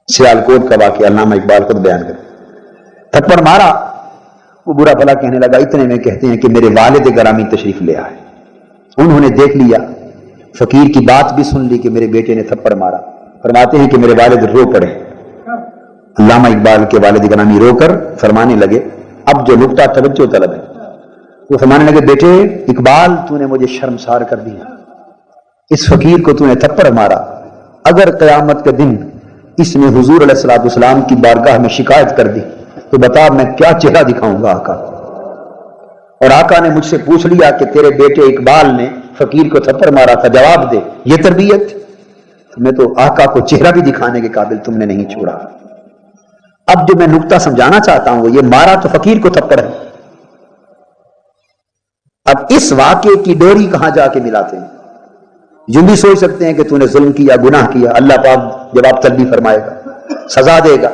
سیالکوٹ کا واقعہ علامہ اقبال خود بیان کرتے، تھپڑ مارا، وہ برا بھلا کہنے لگا. اتنے میں کہتے ہیں کہ میرے والد گرامی تشریف لے آئے، انہوں نے دیکھ لیا، فقیر کی بات بھی سن لی کہ میرے بیٹے نے تھپڑ مارا. فرماتے ہیں کہ میرے والد رو پڑے. علامہ اقبال کے والد گرامی رو کر فرمانے لگے، اب جو نقطہ توجہ طلب ہے، وہ فرمانے لگے بیٹے اقبال تو نے مجھے شرمسار کر دیا، اس فقیر کو تو نے تھپڑ مارا، اگر قیامت کے دن اس نے حضور علیہ الصلوۃ والسلام کی بارگاہ میں شکایت کر دی تو بتا میں کیا چہرہ دکھاؤں گا آقا. اور آقا نے مجھ سے پوچھ لیا کہ تیرے بیٹے اقبال نے فقیر کو تھپڑ مارا تھا، جواب دے. یہ تربیت میں تو آقا کو چہرہ بھی دکھانے کے قابل تم نے نہیں چھوڑا. اب جو میں نقطہ سمجھانا چاہتا ہوں وہ یہ، مارا تو فقیر کو تھپڑ ہے، اب اس واقعے کی ڈوری کہاں جا کے ملاتے ہیں. یوں بھی سوچ سکتے ہیں کہ تو نے ظلم کیا، گناہ کیا، اللہ پاک جواب طلبی فرمائے گا، سزا دے گا،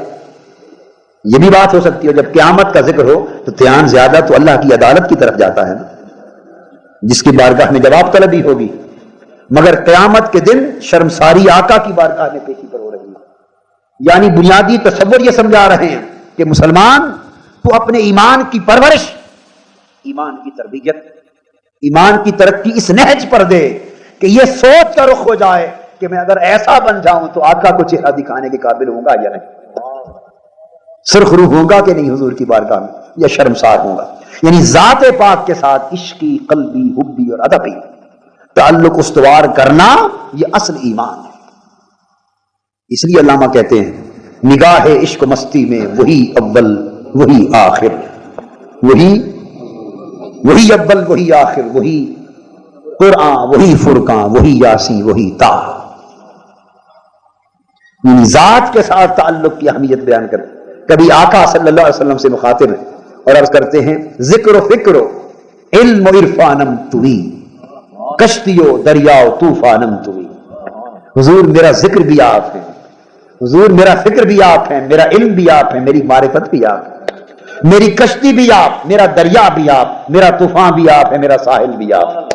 یہ بھی بات ہو سکتی ہے. جب قیامت کا ذکر ہو تو دھیان زیادہ تو اللہ کی عدالت کی طرف جاتا ہے نا، جس کی بارگاہ میں جواب طلبی ہوگی. مگر قیامت کے دن شرمساری آقا کی بارگاہ میں پیشی پر ہو رہی ہے. یعنی بنیادی تصور یہ سمجھا رہے ہیں کہ مسلمان تو اپنے ایمان کی پرورش، ایمان کی تربیت، ایمان کی ترقی اس نہج پر دے کہ یہ سوچ کا رخ ہو جائے کہ میں اگر ایسا بن جاؤں تو آقا کو چہرہ دکھانے کے قابل ہوں گا یا نہیں، سرخ روح ہوں گا کہ نہیں حضور کی بارگاہ میں، یا شرمسار ہوں گا. یعنی ذات پاک کے ساتھ عشقی، قلبی، حبی اور ادبی تعلق استوار کرنا یہ اصل ایمان ہے. اس لیے علامہ کہتے ہیں نگاہ عشق و مستی میں وہی اول وہی آخر، وہی اول وہی آخر، وہی قرآن وہی فرقان وہی یاسین وہی تا. یعنی ذات کے ساتھ تعلق کی اہمیت بیان کرتے. کبھی آقا صلی اللہ علیہ وسلم سے مخاطب ہیں اور عرض کرتے ہیں ذکر و فکر و علم و عرفانم توی، کشتی و دریاؤ طوفانم توی. حضور میرا ذکر بھی آپ ہے، حضور میرا فکر بھی آپ ہیں، میرا علم بھی آپ ہیں، میری معرفت بھی آپ ہے، میری کشتی بھی آپ، میرا دریا بھی آپ، میرا طوفان بھی آپ ہے، میرا ساحل بھی آپ.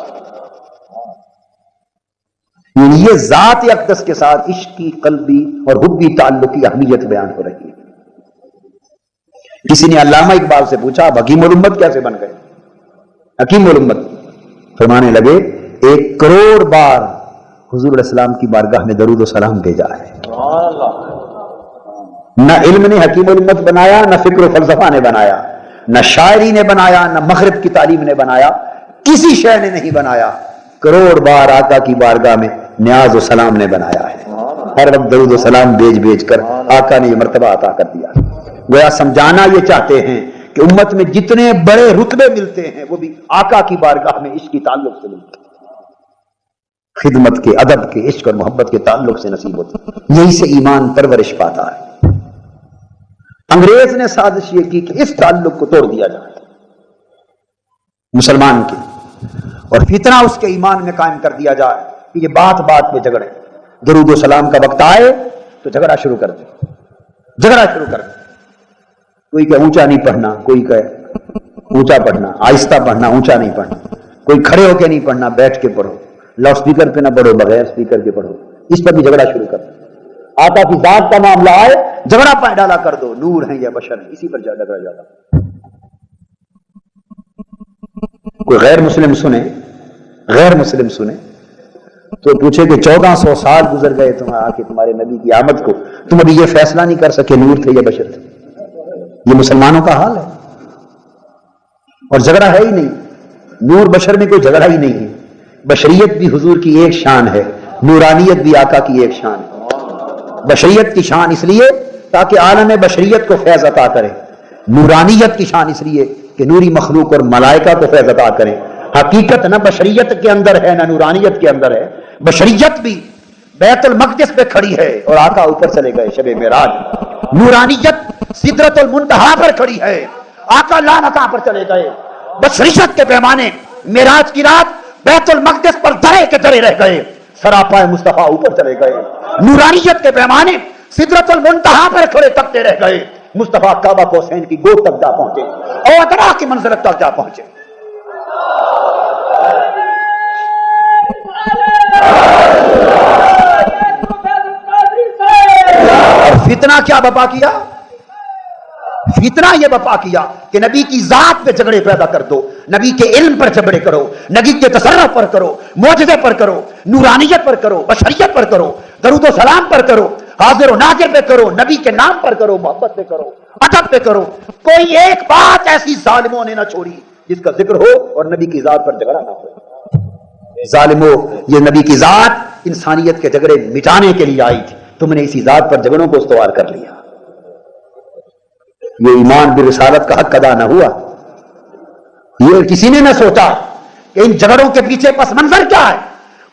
یہ ذات اقدس کے ساتھ عشقی، قلبی اور حبی تعلق کی اہمیت بیان ہو رہی ہے. کسی نے علامہ اقبال سے پوچھا اب حکیم الامت کیسے بن گئے؟ حکیم الامت فرمانے لگے 1 کروڑ بار حضور علیہ السلام کی بارگاہ میں درود و سلام بھیجا ہے. نہ علم نے حکیم الامت بنایا، نہ فکر و فلسفہ نے بنایا، نہ شاعری نے بنایا، نہ مغرب کی تعلیم نے بنایا، کسی شے نے نہیں بنایا. کروڑ بار آقا کی بارگاہ میں نیاز و سلام نے بنایا ہے. ہر وقت درود و سلام بھیج کر آقا نے یہ مرتبہ عطا کر دیا. گویا سمجھانا یہ چاہتے ہیں کہ امت میں جتنے بڑے رتبے ملتے ہیں وہ بھی آقا کی بارگاہ میں عشق کی تعلق سے ملتے ہیں، خدمت کے، ادب کے، عشق اور محبت کے تعلق سے نصیب ہوتے ہیں. یہی سے ایمان پرورش پاتا ہے. انگریز نے سازش یہ کی کہ اس تعلق کو توڑ دیا جائے مسلمان کے، اور فتنہ اس کے ایمان میں قائم کر دیا جائے کہ یہ بات بات پہ جھگڑے. درود و سلام کا وقت آئے تو جھگڑا شروع کر دے، جھگڑا شروع کر دے. کوئی کہ اونچا نہیں پڑھنا، کوئی کہ اونچا پڑھنا، آہستہ پڑھنا، اونچا نہیں پڑھنا، کوئی کھڑے ہو کے نہیں پڑھنا، بیٹھ کے پڑھو، لاؤڈ اسپیکر پہ نہ پڑھو، بغیر اسپیکر کے پڑھو. اس پر بھی جھگڑا شروع کر دو. آقا کی ذات کا معاملہ آئے جھگڑا پہ ڈالا کر دو، نور ہیں یا بشر ہیں، اسی پر جھگڑا جاتا. کوئی غیر مسلم سنے تو پوچھے کہ 1400 سال گزر گئے تمہارے نبی کی آمد کو، تم ابھی یہ فیصلہ نہیں کر سکے نور تھے یا بشر تھے. یہ مسلمانوں کا حال ہے، اور جھگڑا ہے ہی نہیں، نور بشر میں کوئی جھگڑا ہی نہیں ہے، بشریت بھی حضور کی ایک شان ہے، نورانیت بھی آقا کی ایک شان ہے۔ بشریت کی شان اس لیے تاکہ عالم بشریت کو فیض عطا کرے، نورانیت کی شان اس لیے کہ نوری مخلوق اور ملائکہ کو فیض عطا کرے۔ حقیقت نہ بشریت کے اندر ہے نہ نورانیت کے اندر ہے، بشریت بھی بیت المقدس پہ کھڑی ہے اور آقا اوپر چلے گئے شب معراج، نورانیت سدرۃ المنتہا پر کھڑی ہے، آقا لا مکان پر چلے گئے، بشریت کے پیمانے معراج کی رات بیت المقدس پر درے کے درے رہ گئے، سراپا مصطفیٰ اوپر چلے گئے، نورانیت کے پیمانے سدرۃ المنتہا پر کھڑے تکتے رہ گئے، مصطفیٰ کعبہ حسین کی گود تک جا پہنچے اور ادنا کی منزل تک جا پہنچے۔ اور فتنہ کیا بپا کیا؟ فتنہ یہ بپا کیا کہ نبی کی ذات پہ جھگڑے پیدا کر دو، نبی کے علم پر جھگڑے کرو، نبی کے تصرف پر کرو، معجزے پر کرو، نورانیت پر کرو، بشریت پر کرو، درود و سلام پر کرو، حاضر و ناظر پہ کرو، نبی کے نام پر کرو، محبت پہ کرو، ادب پہ کرو۔ کوئی ایک بات ایسی ظالموں نے نہ چھوڑی جس کا ذکر ہو اور نبی کی ذات پر جھگڑا نہ ہو۔ ظالموں، یہ نبی کی ذات انسانیت کے جھگڑے مٹانے کے لیے آئی تھی، تم نے اسی ذات پر جھگڑوں کو استوار کر لیا، یہ ایمان برسالت کا حق ادا نہ ہوا۔ یہ کسی نے نہ سوچا کہ ان جھگڑوں کے پیچھے پس منظر کیا ہے۔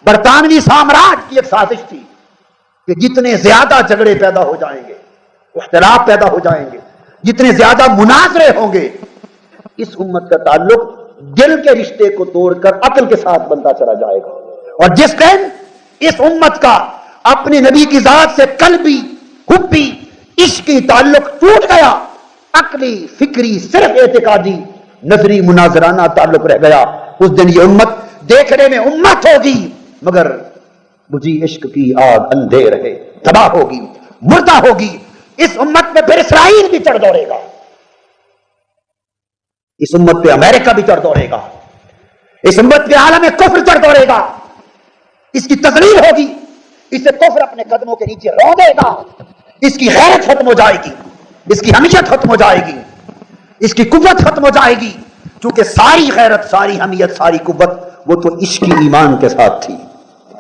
برطانوی سامراج کی ایک سازش تھی کہ جتنے زیادہ جھگڑے پیدا ہو جائیں گے، اختلاف پیدا ہو جائیں گے، جتنے زیادہ مناظرے ہوں گے، اس امت کا تعلق دل کے رشتے کو توڑ کر عقل کے ساتھ بنتا چلا جائے گا، اور جس دن اس امت کا اپنے نبی کی ذات سے قلبی حبی عشقی تعلق ٹوٹ گیا، عقلی فکری صرف اعتقادی نظری مناظرانہ تعلق رہ گیا، اس دن یہ امت دیکھنے میں امت ہوگی مگر بجھی عشق کی آگ اندھے رہے، تباہ ہوگی، مردہ ہوگی۔ اس امت پہ پھر اسرائیل بھی چڑھ دوڑے گا، اس امت پہ امریکہ بھی چڑھ دوڑے گا، اس امت پہ عالم کفر چڑھ دوڑے گا، اس کی تذلیل ہوگی، اسے کفر اپنے قدموں کے نیچے رو دے گا، اس کی غیرت ختم ہو جائے گی، اس کی حمیت ختم ہو جائے گی، اس کی قوت ختم ہو جائے گی، چونکہ ساری غیرت، ساری حمیت، ساری قوت وہ تو عشق ایمان کے ساتھ تھی۔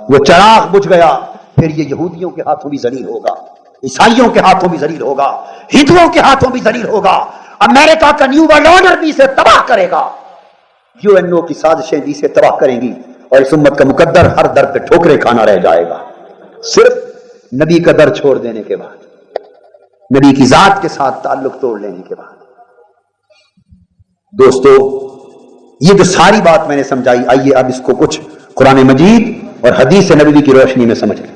وہ چراغ بجھ گیا، پھر یہ یہودیوں کے ہاتھوں بھی ذلیل ہوگا، عیسائیوں کے ہاتھوں بھی ذلیل ہوگا، ہندوؤں کے ہاتھوں بھی ذلیل ہوگا، امریکہ کا نیو ورلڈ آرڈر بھی اسے تباہ کرے گا، UN کی سازشیں بھی اسے تباہ کریں گی، اور اس امت کا مقدر ہر در پہ ٹھوکرے کھانا رہ جائے گا، صرف نبی کا در چھوڑ دینے کے بعد، نبی کی ذات کے ساتھ تعلق توڑ لینے کے بعد۔ دوستو، یہ جو ساری بات میں نے سمجھائی، آئیے اب اس کو کچھ قرآن مجید اور حدیث نبوی کی روشنی میں سمجھ لیں۔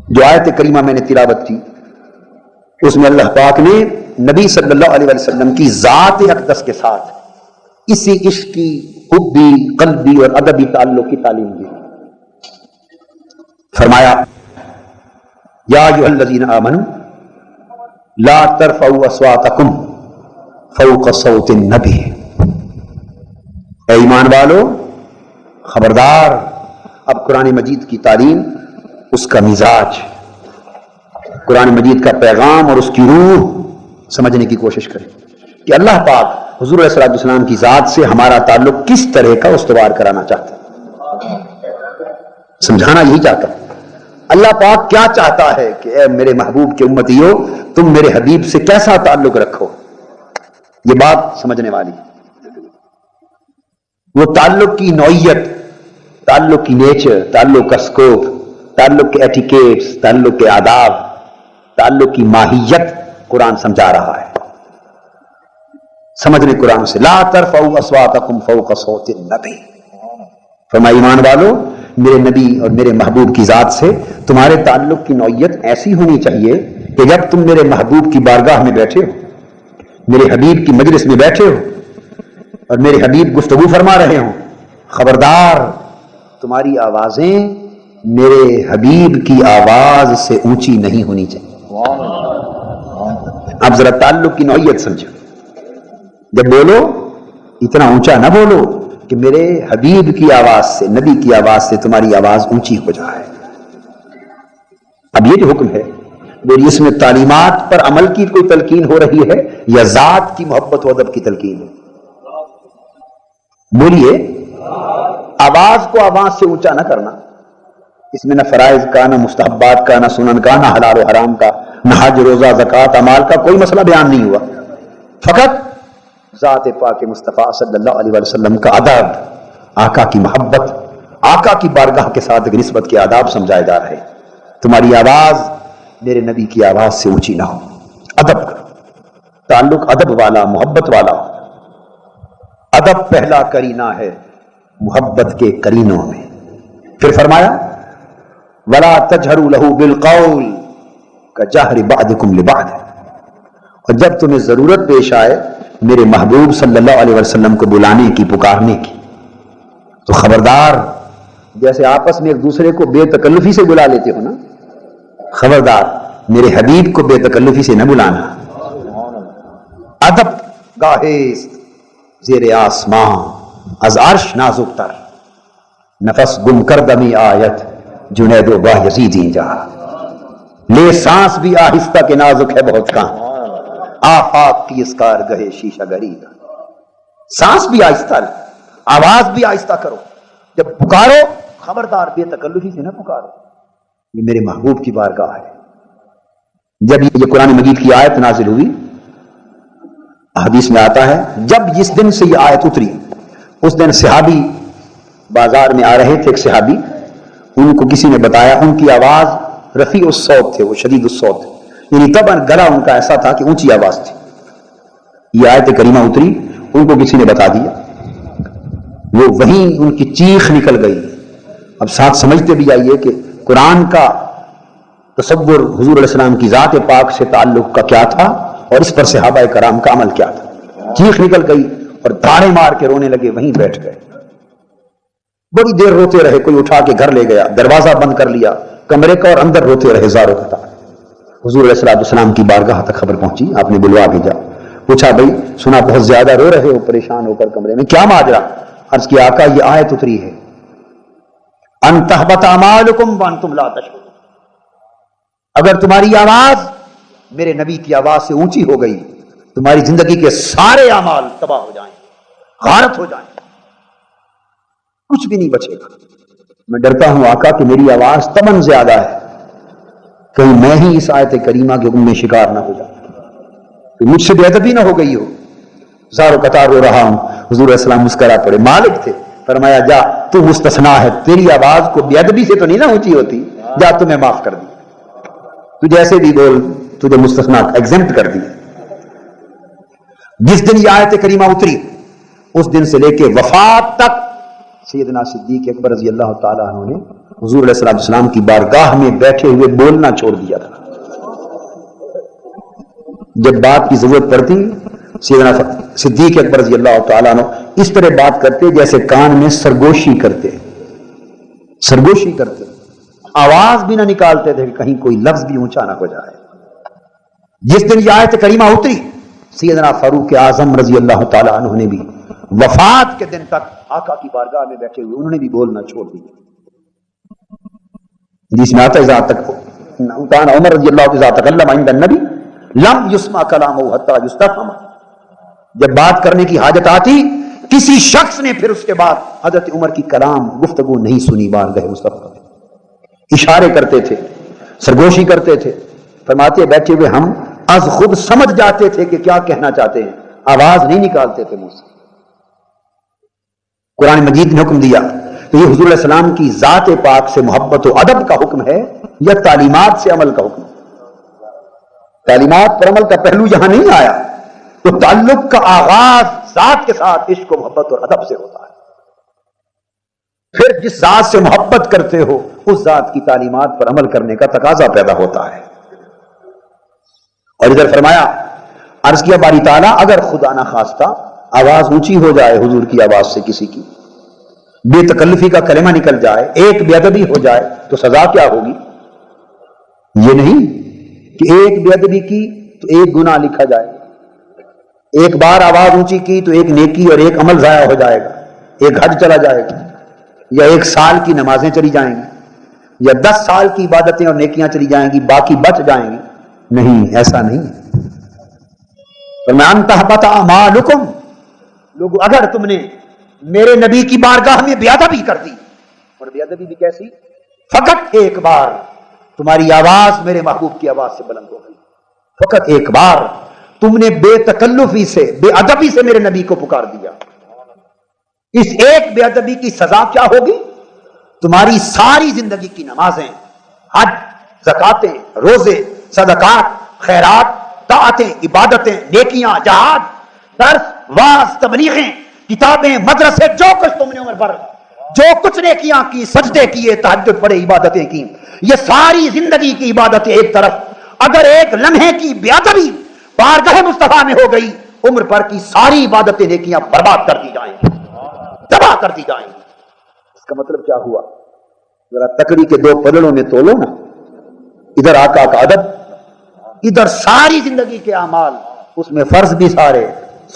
جو آیت کریمہ میں نے تلاوت کی، اس میں اللہ پاک نے نبی صلی اللہ علیہ وسلم کی ذات اقدس کے ساتھ اسی عشق کی حبی قلبی اور ادبی تعلق کی تعلیم دی۔ فرمایا یا ایھا الذین آمنوا لا ترفعوا اصواتکم فوق صوت النبی، اے ایمان والو خبردار، اب قرآن مجید کی تعلیم، اس کا مزاج، قرآن مجید کا پیغام اور اس کی روح سمجھنے کی کوشش کریں کہ اللہ پاک حضور علیہ السلام کی ذات سے ہمارا تعلق کس طرح کا استوار کرانا چاہتا ہے، سمجھانا یہی چاہتا ہے۔ اللہ پاک کیا چاہتا ہے کہ اے میرے محبوب کے امتیو، تم میرے حبیب سے کیسا تعلق رکھو، یہ بات سمجھنے والی ہے۔ وہ تعلق کی نوعیت، تعلق کی نیچر، تعلق کا سکوپ، تعلق کے ایٹیکیٹس، تعلق کے آداب، تعلق کی ماہیت قرآن سمجھا رہا ہے۔ سمجھنے قرآن سے لا ترفعوا اصواتکم فوق صوت النبی، فرمایا ایمان والو میرے نبی اور میرے محبوب کی ذات سے تمہارے تعلق کی نوعیت ایسی ہونی چاہیے کہ جب تم میرے محبوب کی بارگاہ میں بیٹھے ہو، میرے حبیب کی مجلس میں بیٹھے ہو اور میرے حبیب گفتگو فرما رہے ہوں، خبردار تمہاری آوازیں میرے حبیب کی آواز سے اونچی نہیں ہونی چاہیے۔ اب ذرا تعلق کی نوعیت سمجھو، جب بولو اتنا اونچا نہ بولو کہ میرے حبیب کی آواز سے، نبی کی آواز سے تمہاری آواز اونچی ہو جائے۔ اب یہ جو حکم ہے بولیے اس میں تعلیمات پر عمل کی کوئی تلقین ہو رہی ہے یا ذات کی محبت و ادب کی تلقین ہے؟ بولیے آواز کو آواز سے اونچا نہ کرنا، اس میں نہ فرائض کا، نہ مستحبات کا، نہ سنن کا، نہ حلال و حرام کا، نہ حج روزہ زکوٰۃ اعمال کا کوئی مسئلہ بیان نہیں ہوا، فقط ذات پاک مصطفیٰ صلی اللہ علیہ وسلم کا ادب، آقا کی محبت، آقا کی بارگاہ کے ساتھ ایک نسبت کے آداب سمجھائے جا رہے ہیں۔ تمہاری آواز میرے نبی کی آواز سے اونچی نہ ہو، ادب کرو، تعلق ادب والا، محبت والا ہو۔ ادب پہلا کرینہ ہے محبت کے کرینوں میں۔ پھر فرمایا وَلَا تَجْهَرُوا لَهُ بِالْقَوْلِ كَجَهْرِ بَعْضِكُمْ لِبَعْضٍ، اور جب تمہیں ضرورت پیش آئے میرے محبوب صلی اللہ علیہ وسلم کو بلانے کی، پکارنے کی، تو خبردار، جیسے آپس میں ایک دوسرے کو بے تکلفی سے بلا لیتے ہو نا، خبردار میرے حبیب کو بے تکلفی سے نہ بلانا۔ ادب گاہست زیر آسمان از عرش نازک تر، نفس گم کردمی آیت جنید و بایزید جا، لے سانس بھی آہستہ کے نازک ہے بہت کہاں، آفاق کی اسکار گہے شیشہ گری، سانس بھی آہستہ، آواز بھی آہستہ کرو، جب پکارو خبردار بے تکلفی سے نہ پکارو، یہ میرے محبوب کی بارگاہ ہے۔ جب یہ قرآن مجید کی آیت نازل ہوئی، حدیث میں آتا ہے جب جس دن سے یہ آیت اتری اس دن صحابی بازار میں آ رہے تھے، ایک صحابی، ان کو کسی نے بتایا ان کی آواز رفیع الصوت تھے، وہ شدید الصوت، یعنی طبعا گلا ان کا ایسا تھا کہ اونچی آواز تھی۔ یہ آیت کریمہ اتری، ان کو کسی نے بتا دیا، وہ وہیں ان کی چیخ نکل گئی۔ اب ساتھ سمجھتے بھی آئیے کہ قرآن کا تصور حضور علیہ السلام کی ذات پاک سے تعلق کا کیا تھا اور اس پر صحابہ کرام کا عمل کیا تھا۔ چیخ نکل گئی اور داڑیں مار کے رونے لگے، وہیں بیٹھ گئے، بڑی دیر روتے رہے، کوئی اٹھا کے گھر لے گیا، دروازہ بند کر لیا کمرے کا اور اندر روتے رہے زاروں قطار۔ حضور علیہ السلام کی بارگاہ تک خبر پہنچی، آپ نے بلوا بھیجا، پوچھا بھائی سنا بہت زیادہ رو رہے ہو، پریشان ہو کر کمرے میں، کیا ماجرا؟ عرض کی آقا یہ آیت اتری ہے ان تحبط اعمالکم وانتم لا تشعرون، اگر تمہاری آواز میرے نبی کی آواز سے اونچی ہو گئی تمہاری زندگی کے سارے اعمال تباہ ہو جائیں، غارت ہو جائیں، کچھ بھی نہیں بچے گا۔ میں ڈرتا ہوں آقا کہ میری آواز تمن زیادہ ہے، کہیں میں ہی اس آیت کریمہ کے حکم میں شکار نہ ہو جاؤں، کہ مجھ سے بے ادبی نہ ہو گئی ہو، زاروں قطار رو رہا ہوں۔ حضور علیہ السلام مسکرا پڑے، مالک تھے، فرمایا جا تو مستثنا ہے، تیری آواز کو بے ادبی سے تو نہیں نہ اونچی ہوتی، جا تمہیں معاف کر دی، تو جیسے بھی بول، تجھے مستثنا ایگزمپٹ کر دی۔ جس دن یہ آیت کریمہ اتری اس دن سے لے کے وفات تک سیدنا صدیق اکبر رضی اللہ تعالیٰ عنہ نے حضور علیہ السلام کی بارگاہ میں بیٹھے ہوئے بولنا چھوڑ دیا تھا۔ جب بات کی ضرورت پڑتی سیدنا صدیق اکبر رضی اللہ تعالیٰ عنہ اس طرح بات کرتے جیسے کان میں سرگوشی کرتے، آواز بھی نہ نکالتے تھے کہ کہیں کوئی لفظ بھی اونچا نہ ہو جائے۔ جس دن یہ آیت کریمہ اتری سیدنا فاروق اعظم رضی اللہ تعالیٰ عنہ نے بھی وفات کے دن تک آقا کی بارگاہ میں بیٹھے ہوئے انہوں نے بھی بولنا چھوڑ دیا۔ جس میں آتا ہے کان عمر رضی اللہ عنہ اذا تکلم عند النبی لم یسمع کلامہ حتی یستفهم، جب بات کرنے کی حاجت آتی کسی شخص نے پھر اس کے بعد حضرت عمر کی کلام گفتگو نہیں سنی، بارگاہ مصطفیٰ میں اشارے کرتے تھے، سرگوشی کرتے تھے، فرماتے بیٹھے ہوئے ہم از خود سمجھ جاتے تھے کہ کیا کہنا چاہتے ہیں، آواز نہیں نکالتے تھے منہ سے۔ قرآن مجید نے حکم دیا تو یہ حضور علیہ السلام کی ذات پاک سے محبت و ادب کا حکم ہے یا تعلیمات سے عمل کا حکم؟ تعلیمات پر عمل کا پہلو یہاں نہیں آیا، تو تعلق کا آغاز ذات کے ساتھ عشق و محبت اور ادب سے ہوتا ہے، پھر جس ذات سے محبت کرتے ہو اس ذات کی تعلیمات پر عمل کرنے کا تقاضا پیدا ہوتا ہے۔ اور ادھر فرمایا، عرض کیا باری تعالیٰ اگر خدا نہ خواستہ آواز اونچی ہو جائے حضور کی آواز سے کسی کی، بے تکلفی کا کلمہ نکل جائے، ایک بے ادبی ہو جائے تو سزا کیا ہوگی؟ یہ نہیں کہ ایک بے ادبی کی تو ایک گناہ لکھا جائے، ایک بار آواز اونچی کی تو ایک نیکی اور ایک عمل ضائع ہو جائے گا، ایک حج چلا جائے گا، یا 1 سال کی نمازیں چلی جائیں گی، یا 10 سال کی عبادتیں اور نیکیاں چلی جائیں گی، باقی بچ جائیں گی۔ نہیں، ایسا نہیں ہے۔ فرمایا ان تحبط اعمالکم، لوگوں اگر تم نے میرے نبی کی بارگاہ میں بے ادبی کر دی، اور بے ادبی بھی کیسی، فقط ایک بار تمہاری آواز میرے محبوب کی آواز سے بلند ہو گئی، فقط ایک بار تم نے بے تکلفی سے، بے ادبی سے میرے نبی کو پکار دیا، اس ایک بے ادبی کی سزا کیا ہوگی؟ تمہاری ساری زندگی کی نمازیں، حج، زکاتیں، روزے، صدقات، خیرات، طاعتیں، عبادتیں، نیکیاں، جہاد، درس، واعظ، تبلیغیں، کتابیں، مدرسے، جو کچھ تم نے عمر بھر جو کچھ نیکیاں کی، سجدے کیے، تہجد پڑھے، عبادتیں کی، یہ ساری زندگی کی عبادتیں ایک طرف، اگر ایک لمحے کی بے ادبی بارگاہ مصطفیٰ میں ہو گئی، عمر بھر کی ساری عبادتیں، نیکیاں برباد کر دی جائیں گی، تباہ کر دی جائیں گی۔ اس کا مطلب کیا ہوا؟ ذرا تکڑی کے دو پلڑوں میں تولو نا، ادھر آقا کا ادب، ادھر ساری زندگی کے اعمال، اس میں فرض بھی سارے،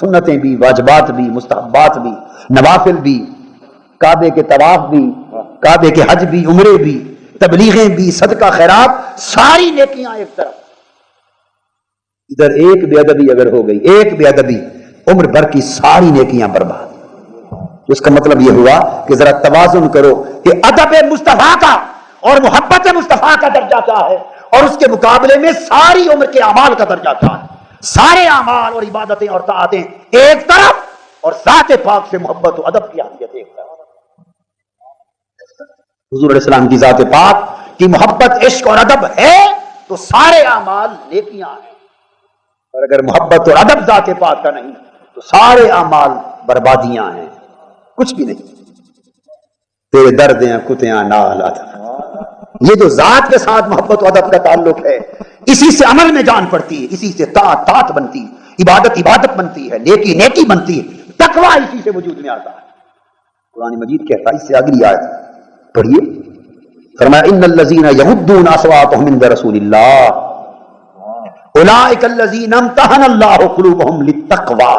سنتیں بھی، واجبات بھی، مستحبات بھی، نوافل بھی، کعبے کے طواف بھی، کعبے کے حج بھی، عمرے بھی، تبلیغیں بھی، صدقہ خیرات، ساری نیکیاں ایک طرف، ادھر ایک بے ادبی اگر ہو گئی، ایک بے ادبی، عمر بھر کی ساری نیکیاں برباد۔ اس کا مطلب یہ ہوا کہ ذرا توازن کرو کہ ادب مصطفیٰ کا اور محبت مصطفیٰ کا درجہ کیا ہے، اور اس کے مقابلے میں ساری عمر کے اعمال کا درجہ کیا ہے۔ سارے اعمال اور عبادتیں اور طاعتیں ایک طرف، اور ذات پاک سے محبت و ادب کی اہمیت ایک طرف۔ حضور علیہ السلام کی ذات پاک کی محبت، عشق اور ادب ہے تو سارے اعمال نیکیاں ہیں، اور اگر محبت اور ادب ذات پاک کا نہیں تو سارے اعمال بربادیاں ہیں، کچھ بھی نہیں۔ تیرے درد ہیں کتیاں نال ادب، یہ جو ذات کے ساتھ محبت و ادب کا تعلق ہے، اسی سے عمل میں جان پڑتی ہے، اسی سے طاعت طاعت بنتی ہے، عبادت عبادت بنتی ہے، نیکی نیکی بنتی ہے، تقویٰ اسی سے وجود میں آتا ہے۔ قرآن مجید کہتا ہے، اس سے اگلی آیت پڑھیے، فرمایا ان الذین یغضون اصواتهم عند رسول اللہ اولئک الذین امتحن اللہ قلوبهم للتقوی۔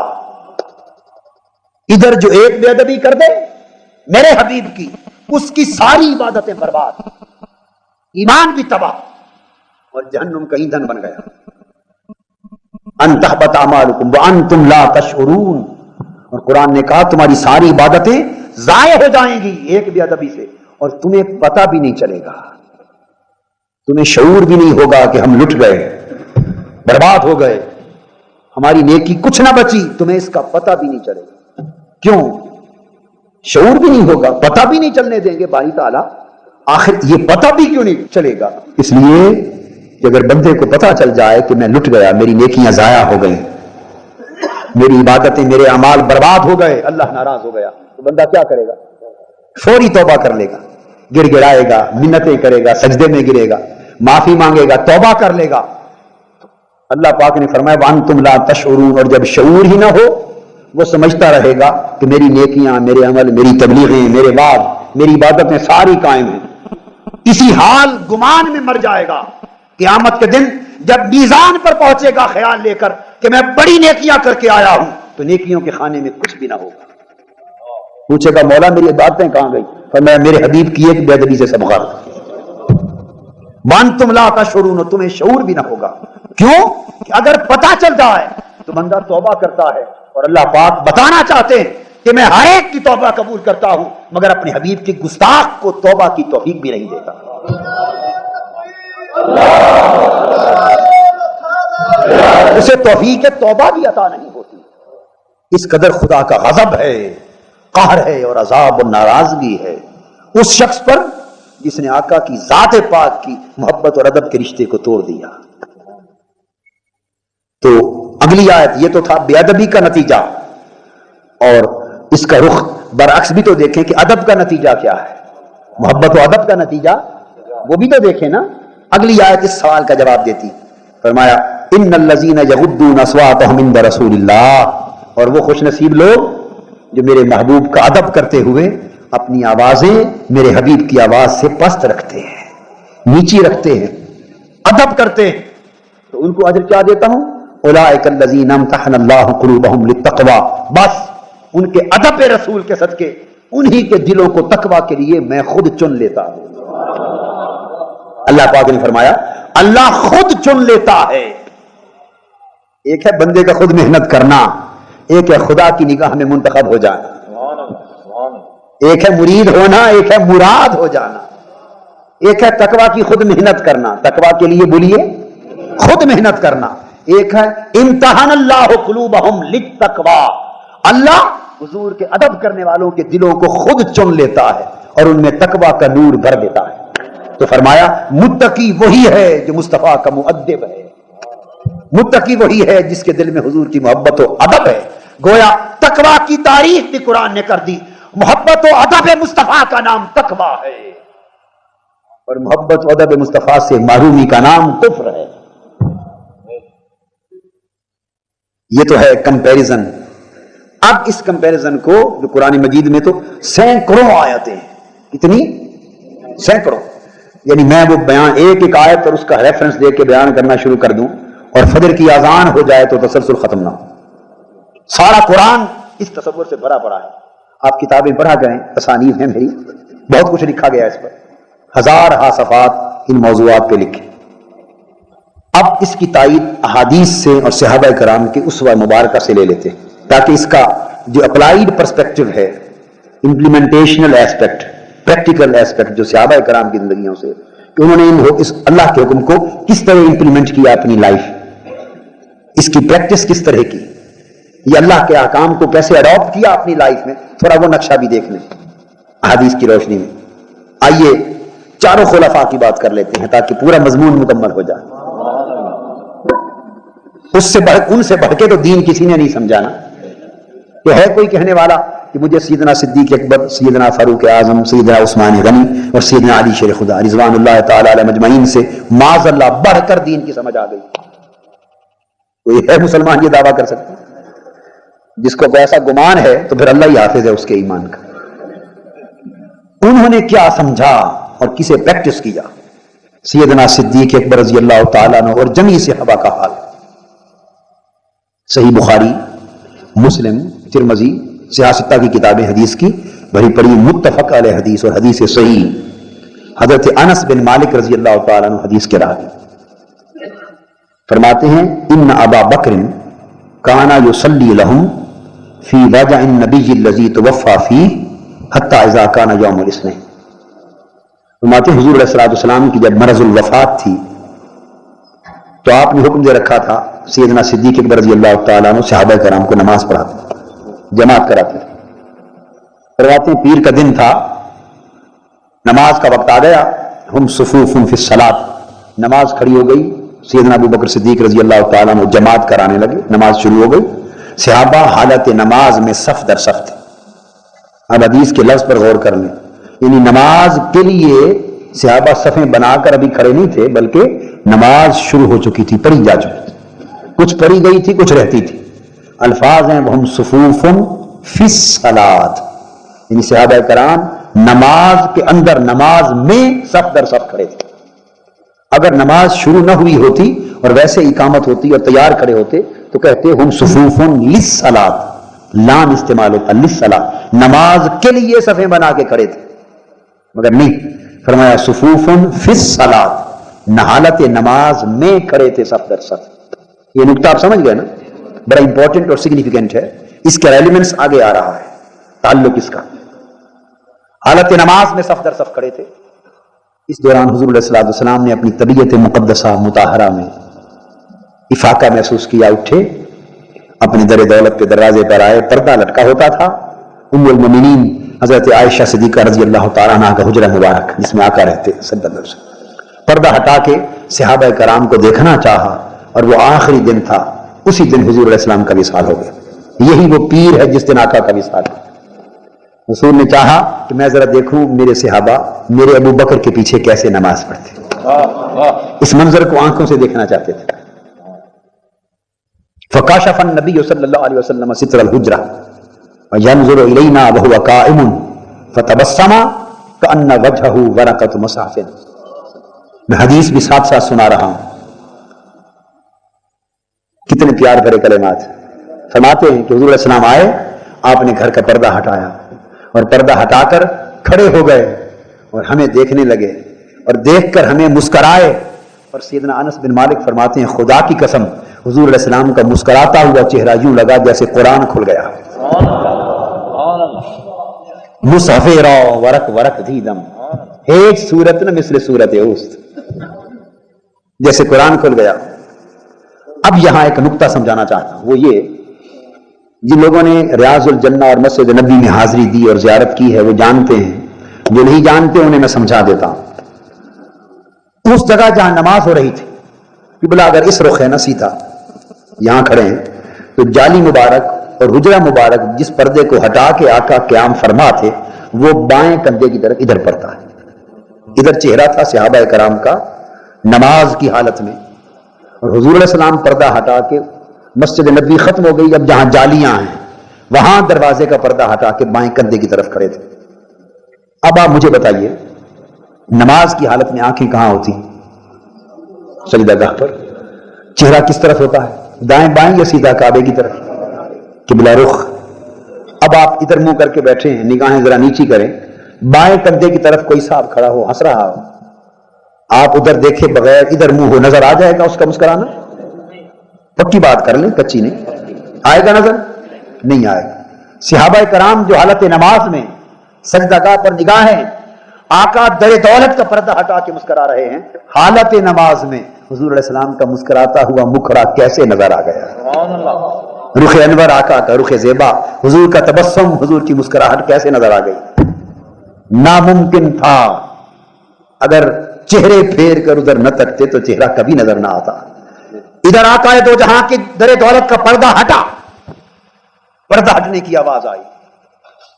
ادھر جو ایک بے ادبی کر دے میرے حبیب کی، اس کی ساری عبادتیں برباد، ایمان بھی تباہ، اور جہنم کا ایندھن بن گیا۔ ان تحبط اعمالکم وانتم لا تشعرون، اور قرآن نے کہا تمہاری ساری عبادتیں ضائع ہو جائیں گی ایک بے ادبی سے، اور تمہیں پتہ بھی نہیں چلے گا، تمہیں شعور بھی نہیں ہوگا کہ ہم لٹ گئے، برباد ہو گئے، ہماری نیکی کچھ نہ بچی، تمہیں اس کا پتہ بھی نہیں چلے گا۔ کیوں؟ شعور بھی نہیں ہوگا، پتہ بھی نہیں چلنے دیں گے باری تعالیٰ۔ آخر یہ پتہ بھی کیوں نہیں چلے گا؟ اس لیے کہ اگر بندے کو پتہ چل جائے کہ میں لٹ گیا، میری نیکیاں ضائع ہو گئی، میری عبادتیں، میرے اعمال برباد ہو گئے، اللہ ناراض ہو گیا، تو بندہ کیا کرے گا؟ فوری توبہ کر لے گا، گر گڑائے گا، منتیں کرے گا، سجدے میں گرے گا، معافی مانگے گا، توبہ کر لے گا۔ اللہ پاک نے فرمایا وانتم لا تشعرون، اور جب شعور ہی نہ ہو، وہ سمجھتا رہے گا کہ میری نیکیاں، میرے عمل، میری تبلیغیں، میرے وعظ، میری عبادتیں ساری قائم ہیں، اسی حال گمان میں مر جائے گا۔ قیامت کے دن جب میزان پر پہنچے گا خیال لے کر کہ میں بڑی نیکیاں کر کے آیا ہوں، تو نیکیوں کے خانے میں کچھ بھی نہ ہوگا۔ پوچھے گا مولا میری عبادتیں کہاں گئی؟ فرمایا میرے حبیب کی ایک بے ادبی سے سب غرق۔ وانتم لا تشعرون، تمہیں شعور بھی نہ ہوگا۔ کیوں؟ کہ اگر پتہ چل جائے تو بندہ توبہ کرتا ہے، اور اللہ پاک بتانا چاہتے ہیں کہ میں ہر ایک کی توبہ قبول کرتا ہوں، مگر اپنے حبیب کی گستاخ کو توبہ کی توفیق بھی نہیں دیتا۔ اسے توفیق توبہ بھی عطا نہیں ہوتی۔ اس قدر خدا کا غضب ہے، قہر ہے، اور عذاب و ناراضگی ہے اس شخص پر جس نے آقا کی ذات پاک کی محبت اور ادب کے رشتے کو توڑ دیا۔ تو اگلی آیت یہ تو تھا بے ادبی کا نتیجہ، اور اس کا رخ برعکس بھی تو دیکھیں کہ ادب کا نتیجہ کیا ہے، محبت و ادب کا نتیجہ وہ بھی تو دیکھیں نا۔ اگلی آیت اس سوال کا جواب دیتی، فرمایا ان الذین یغضون اصواتهم عند رسول اللہ، اور وہ خوش نصیب لوگ جو میرے محبوب کا ادب کرتے ہوئے اپنی آوازیں میرے حبیب کی آواز سے پست رکھتے ہیں، نیچی رکھتے ہیں، ادب کرتے ہیں، تو ان کو اجر کیا دیتا ہوں؟ اولئک الذین امتحن اللہ قلوبهم للتقوی، بس ان کے ادب رسول کے صدقے انہی کے دلوں کو تقوی کے لیے میں خود چن لیتا ہوں۔ اللہ پاک نے فرمایا اللہ خود چن لیتا ہے. ایک ہے بندے کا خود محنت کرنا، ایک ہے خدا کی نگاہ میں منتخب ہو جانا. ایک ہے مرید ہونا، ایک ہے مراد ہو جانا. ایک ہے تقوی کی خود محنت کرنا، تقوی کے لیے بولیے خود محنت کرنا. ایک ہے امتحان اللہ قلوبہم للتقوی، اللہ حضور کے ادب کرنے والوں کے دلوں کو خود چن لیتا ہے اور ان میں تقوی کا نور بھر دیتا ہے. تو فرمایا متقی وہی ہے جو مصطفیٰ کا مؤدب ہے، متقی وہی ہے جس کے دل میں حضور کی محبت و ادب ہے. گویا تقوی کی تعریف بھی قرآن نے کر دی. محبت و ادب مصطفیٰ کا نام تقوی ہے، اور محبت و ادب مصطفیٰ سے محرومی کا نام کفر ہے. یہ تو ہے کمپیریزن. اب اس کمپیریزن کو جو قرآن مجید میں تو سینکڑوں آیتیں ہیں، کتنی؟ سینکڑوں. یعنی میں وہ بیان ایک ایک آیت اور اس کا ریفرنس دے کے بیان کرنا شروع کر دوں اور فجر کی اذان ہو جائے تو تسلسل ختم نہ ہو. سارا قرآن اس تصور سے بھرا پڑا ہے. آپ کتابیں پڑھا کریں، تصانیف ہیں میری، بہت کچھ لکھا گیا اس پر، ہزارہا صفحات ان موضوعات پہ لکھے. اب اس کی تائید احادیث سے اور صحابہ کرام کے اسوہ مبارکہ سے لے لیتے ہیں تاکہ اس کا جو اپلائیڈ پرسپیکٹو ہے، امپلیمنٹیشنل ایسپیکٹ، پریکٹیکل ایسپیکٹ جو صحابہ کرام کی زندگیوں سے کہ انہوں نے اس اللہ کے حکم کو کس طرح امپلیمنٹ کیا اپنی لائف، اس کی پریکٹس کس طرح کی، یہ اللہ کے احکام کو کیسے اڈاپٹ کیا اپنی لائف میں، تھوڑا وہ نقشہ بھی دیکھ لیں احادیث کی روشنی میں. آئیے چاروں خلفاء کی بات کر لیتے ہیں تاکہ پورا مضمون مکمل ہو جائے. ان سے بڑھ کے تو دین کسی نے نہیں سمجھانا. کہ ہے کوئی کہنے والا کہ مجھے سیدنا صدیق اکبر، سیدنا فاروق اعظم، سیدنا عثمان غنی اور سیدنا علی شیر خدا رضوان اللہ تعالی علیہ مجمعین سے معاذ اللہ بڑھ کر دین کی سمجھ آ گئی؟ کوئی ہے مسلمان یہ دعویٰ کر سکتا؟ جس کو ایسا گمان ہے تو پھر اللہ ہی حافظ ہے اس کے ایمان کا. انہوں نے کیا سمجھا اور کسے پریکٹس کیا؟ سیدنا صدیق اکبر رضی اللہ تعالیٰ عنہ اور جمیع صحابہ کا حال. صحیح بخاری، مسلم، ترمذی، سیاستہ کی کتابیں حدیث کی بڑی پڑی متفق علیہ حدیث اور حدیث صحیح. حضرت انس بن مالک رضی اللہ تعالیٰ عنہ حدیث کے راوی فرماتے ہیں ان ابا بکر کانا یصلی لہم فی وجع النبی الذی توفی فیہ حتی اذا کان یوم الاثنین. فرماتے ہیں حضور علیہ السلام کی جب مرض الوفات تھی تو آپ نے حکم دے رکھا تھا سیدنا صدیق اکبر رضی اللہ تعالیٰ عنہ صحابہ کرام کو نماز پڑھاتے، جماعت کراتے تھے. فرماتے ہیں پیر کا دن تھا، نماز کا وقت آ گیا، ہم صفوف فی الصلاۃ، نماز کھڑی ہو گئی. سیدنا ابو بکر صدیق رضی اللہ تعالیٰ عنہ جماعت کرانے لگے، نماز شروع ہو گئی. صحابہ حالت نماز میں صف در صف تھے. اب حدیث کے لفظ پر غور کر لیں، یعنی نماز کے لیے صحابہ صفیں بنا کر ابھی کھڑے نہیں تھے بلکہ نماز شروع ہو چکی تھی، پڑھی جا چکی تھی، کچھ پڑھی گئی تھی کچھ رہتی تھی. الفاظ ہیں وہم صفوف فی الصلاۃ، یعنی صحابہ کرام نماز کے اندر، نماز میں صف در صف کھڑے تھے. اگر نماز شروع نہ ہوئی ہوتی اور ویسے اقامت ہوتی اور تیار کھڑے ہوتے تو کہتے ہم صفوف للصلاۃ، لام استعمال ہوتا للصلاۃ، نماز کے لیے صفیں بنا کے کھڑے تھے. مگر نہیں، فرمایا صفوف فی الصلاۃ، حالت نماز میں کھڑے تھے صف در صف. یہ نقطہ آپ سمجھ گئے نا، بڑا امپورٹنٹ اور سگنیفیکینٹ ہے. اس کے ایلیمنٹس آگے آ رہا ہے، تعلق اس کا. حالت نماز میں صف در صف کھڑے تھے. اس دوران حضور علیہ السلام نے اپنی طبیعت مقدسہ مطہرہ میں افاقہ محسوس کیا، اٹھے، اپنے در دولت پہ دروازے پر آئے، پردہ لٹکا ہوتا تھا. ام المومنین حضرت عائشہ صدیقہ رضی اللہ تعالیٰ عنہ کا حجرہ مبارک جس میں آقا رہتے صلی اللہ علیہ وسلم، پردہ ہٹا کے صحابہ کرام کو دیکھنا چاہا اور وہ آخری دن تھا. اسی دن حضور علیہ السلام کا وصال ہو گیا. یہی وہ پیر ہے جس دن آقا کا وصال ہو. رسول نے چاہا کہ میں ذرا دیکھوں میرے صحابہ میرے ابو بکر کے پیچھے کیسے نماز پڑھتے، اس منظر کو آنکھوں سے دیکھنا چاہتے تھے. فکاشف النبی صلی اللہ علیہ وسلم ستر الحجرہ وینظر الینا وهو قائم فتبسم کأن وجهه ورقۃ مصحف. میں حدیث بھی ساتھ ساتھ سنا رہا ہوں. کتنے پیار بھرے کلمات. فرماتے ہیں کہ حضور علیہ السلام آئے، آپ نے گھر کا پردہ ہٹایا اور پردہ ہٹا کر کھڑے ہو گئے اور ہمیں دیکھنے لگے اور دیکھ کر ہمیں مسکرائے اور سیدنا انس بن مالک فرماتے ہیں خدا کی قسم حضور علیہ السلام کا مسکراتا ہوا چہرہ یوں لگا جیسے قرآن کھل گیا. مصحف را ورق ورق دیدم ایک صورت نہ مثل صورت اوست، جیسے قرآن کھل گیا. اب یہاں ایک نقطہ سمجھانا چاہتا ہوں، وہ یہ جن لوگوں نے ریاض الجنہ اور مسجد نبی میں حاضری دی اور زیارت کی ہے وہ جانتے ہیں، جو نہیں جانتے انہیں میں سمجھا دیتا ہوں. اس جگہ جہاں نماز ہو رہی تھی قبلہ اگر اس رخ ہے نا سیدھا یہاں کھڑے ہیں تو جالی مبارک اور حجرہ مبارک جس پردے کو ہٹا کے آقا قیام فرما تھے وہ بائیں کندھے کی طرف ادھر پڑتا ہے. ادھر چہرہ تھا صحابہ کرام کا نماز کی حالت میں، اور حضور علیہ السلام پردہ ہٹا کے مسجد نبوی ختم ہو گئی، اب جہاں جالیاں ہیں وہاں دروازے کا پردہ ہٹا کے بائیں کندھے کی طرف کھڑے تھے. اب آپ مجھے بتائیے نماز کی حالت میں آنکھیں کہاں ہوتی ہیں؟ سجدہ گاہ پر. چہرہ کس طرف ہوتا ہے؟ دائیں بائیں یا سیدھا کعبے کی طرف؟ قبلہ رخ. اب آپ ادھر منہ کر کے بیٹھے ہیں، نگاہیں ذرا نیچی کریں، بائیں کندھے کی طرف کوئی صاحب کھڑا ہو ہنس رہا ہو، آپ ادھر دیکھے بغیر ادھر منہ ہو، نظر آ جائے گا اس کا مسکرانا؟ پکی بات کر لیں، کچی نہیں. آئے گا نظر؟ نہیں آئے گا. صحابہ کرام جو حالت نماز میں سجدہ گاہ پر نگاہیں آقا در دولت کا پردہ ہٹا کے مسکرا رہے ہیں، حالت نماز میں حضور علیہ السلام کا مسکراتا ہوا مکھڑا کیسے نظر آ گیا؟ رخ انور آقا کا، رخ زیبا، حضور کا تبسم، حضور کی مسکراہٹ کیسے نظر آ گئی؟ ناممکن تھا اگر چہرے پھیر کر ادھر نہ تکتے تو چہرہ کبھی نظر نہ آتا. ادھر آقا دو جہاں کی در دولت کا پردہ ہٹا، پردہ ہٹنے کی آواز آئی،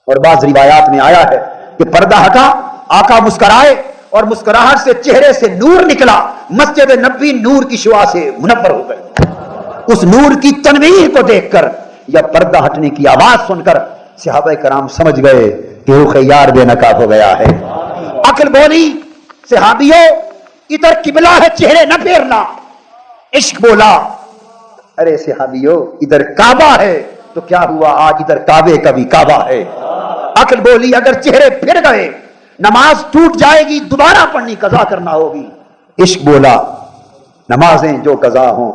اور بعض روایات میں آیا ہے کہ پردہ ہٹا، آقا مسکرائے اور مسکراہٹ سے چہرے سے نور نکلا، مسجد نبوی نور کی شعاع سے منور ہو گئے. اس نور کی تنویر کو دیکھ کر یا پردہ ہٹنے کی آواز سن کر صحابہ کرام سمجھ گئے کہ رخ یار بے نقاب ہو گیا ہے. عقل بولی صحابیوں ادھر قبلہ ہے، چہرے نہ پھیرنا. عشق بولا ارے صحابیوں ادھر کعبہ ہے تو کیا ہوا، آج ادھر کعبے کا بھی کعبہ ہے. عقل بولی اگر چہرے پھر گئے نماز ٹوٹ جائے گی، دوبارہ پڑھنی قضا کرنا ہوگی. عشق بولا نمازیں جو قضا ہوں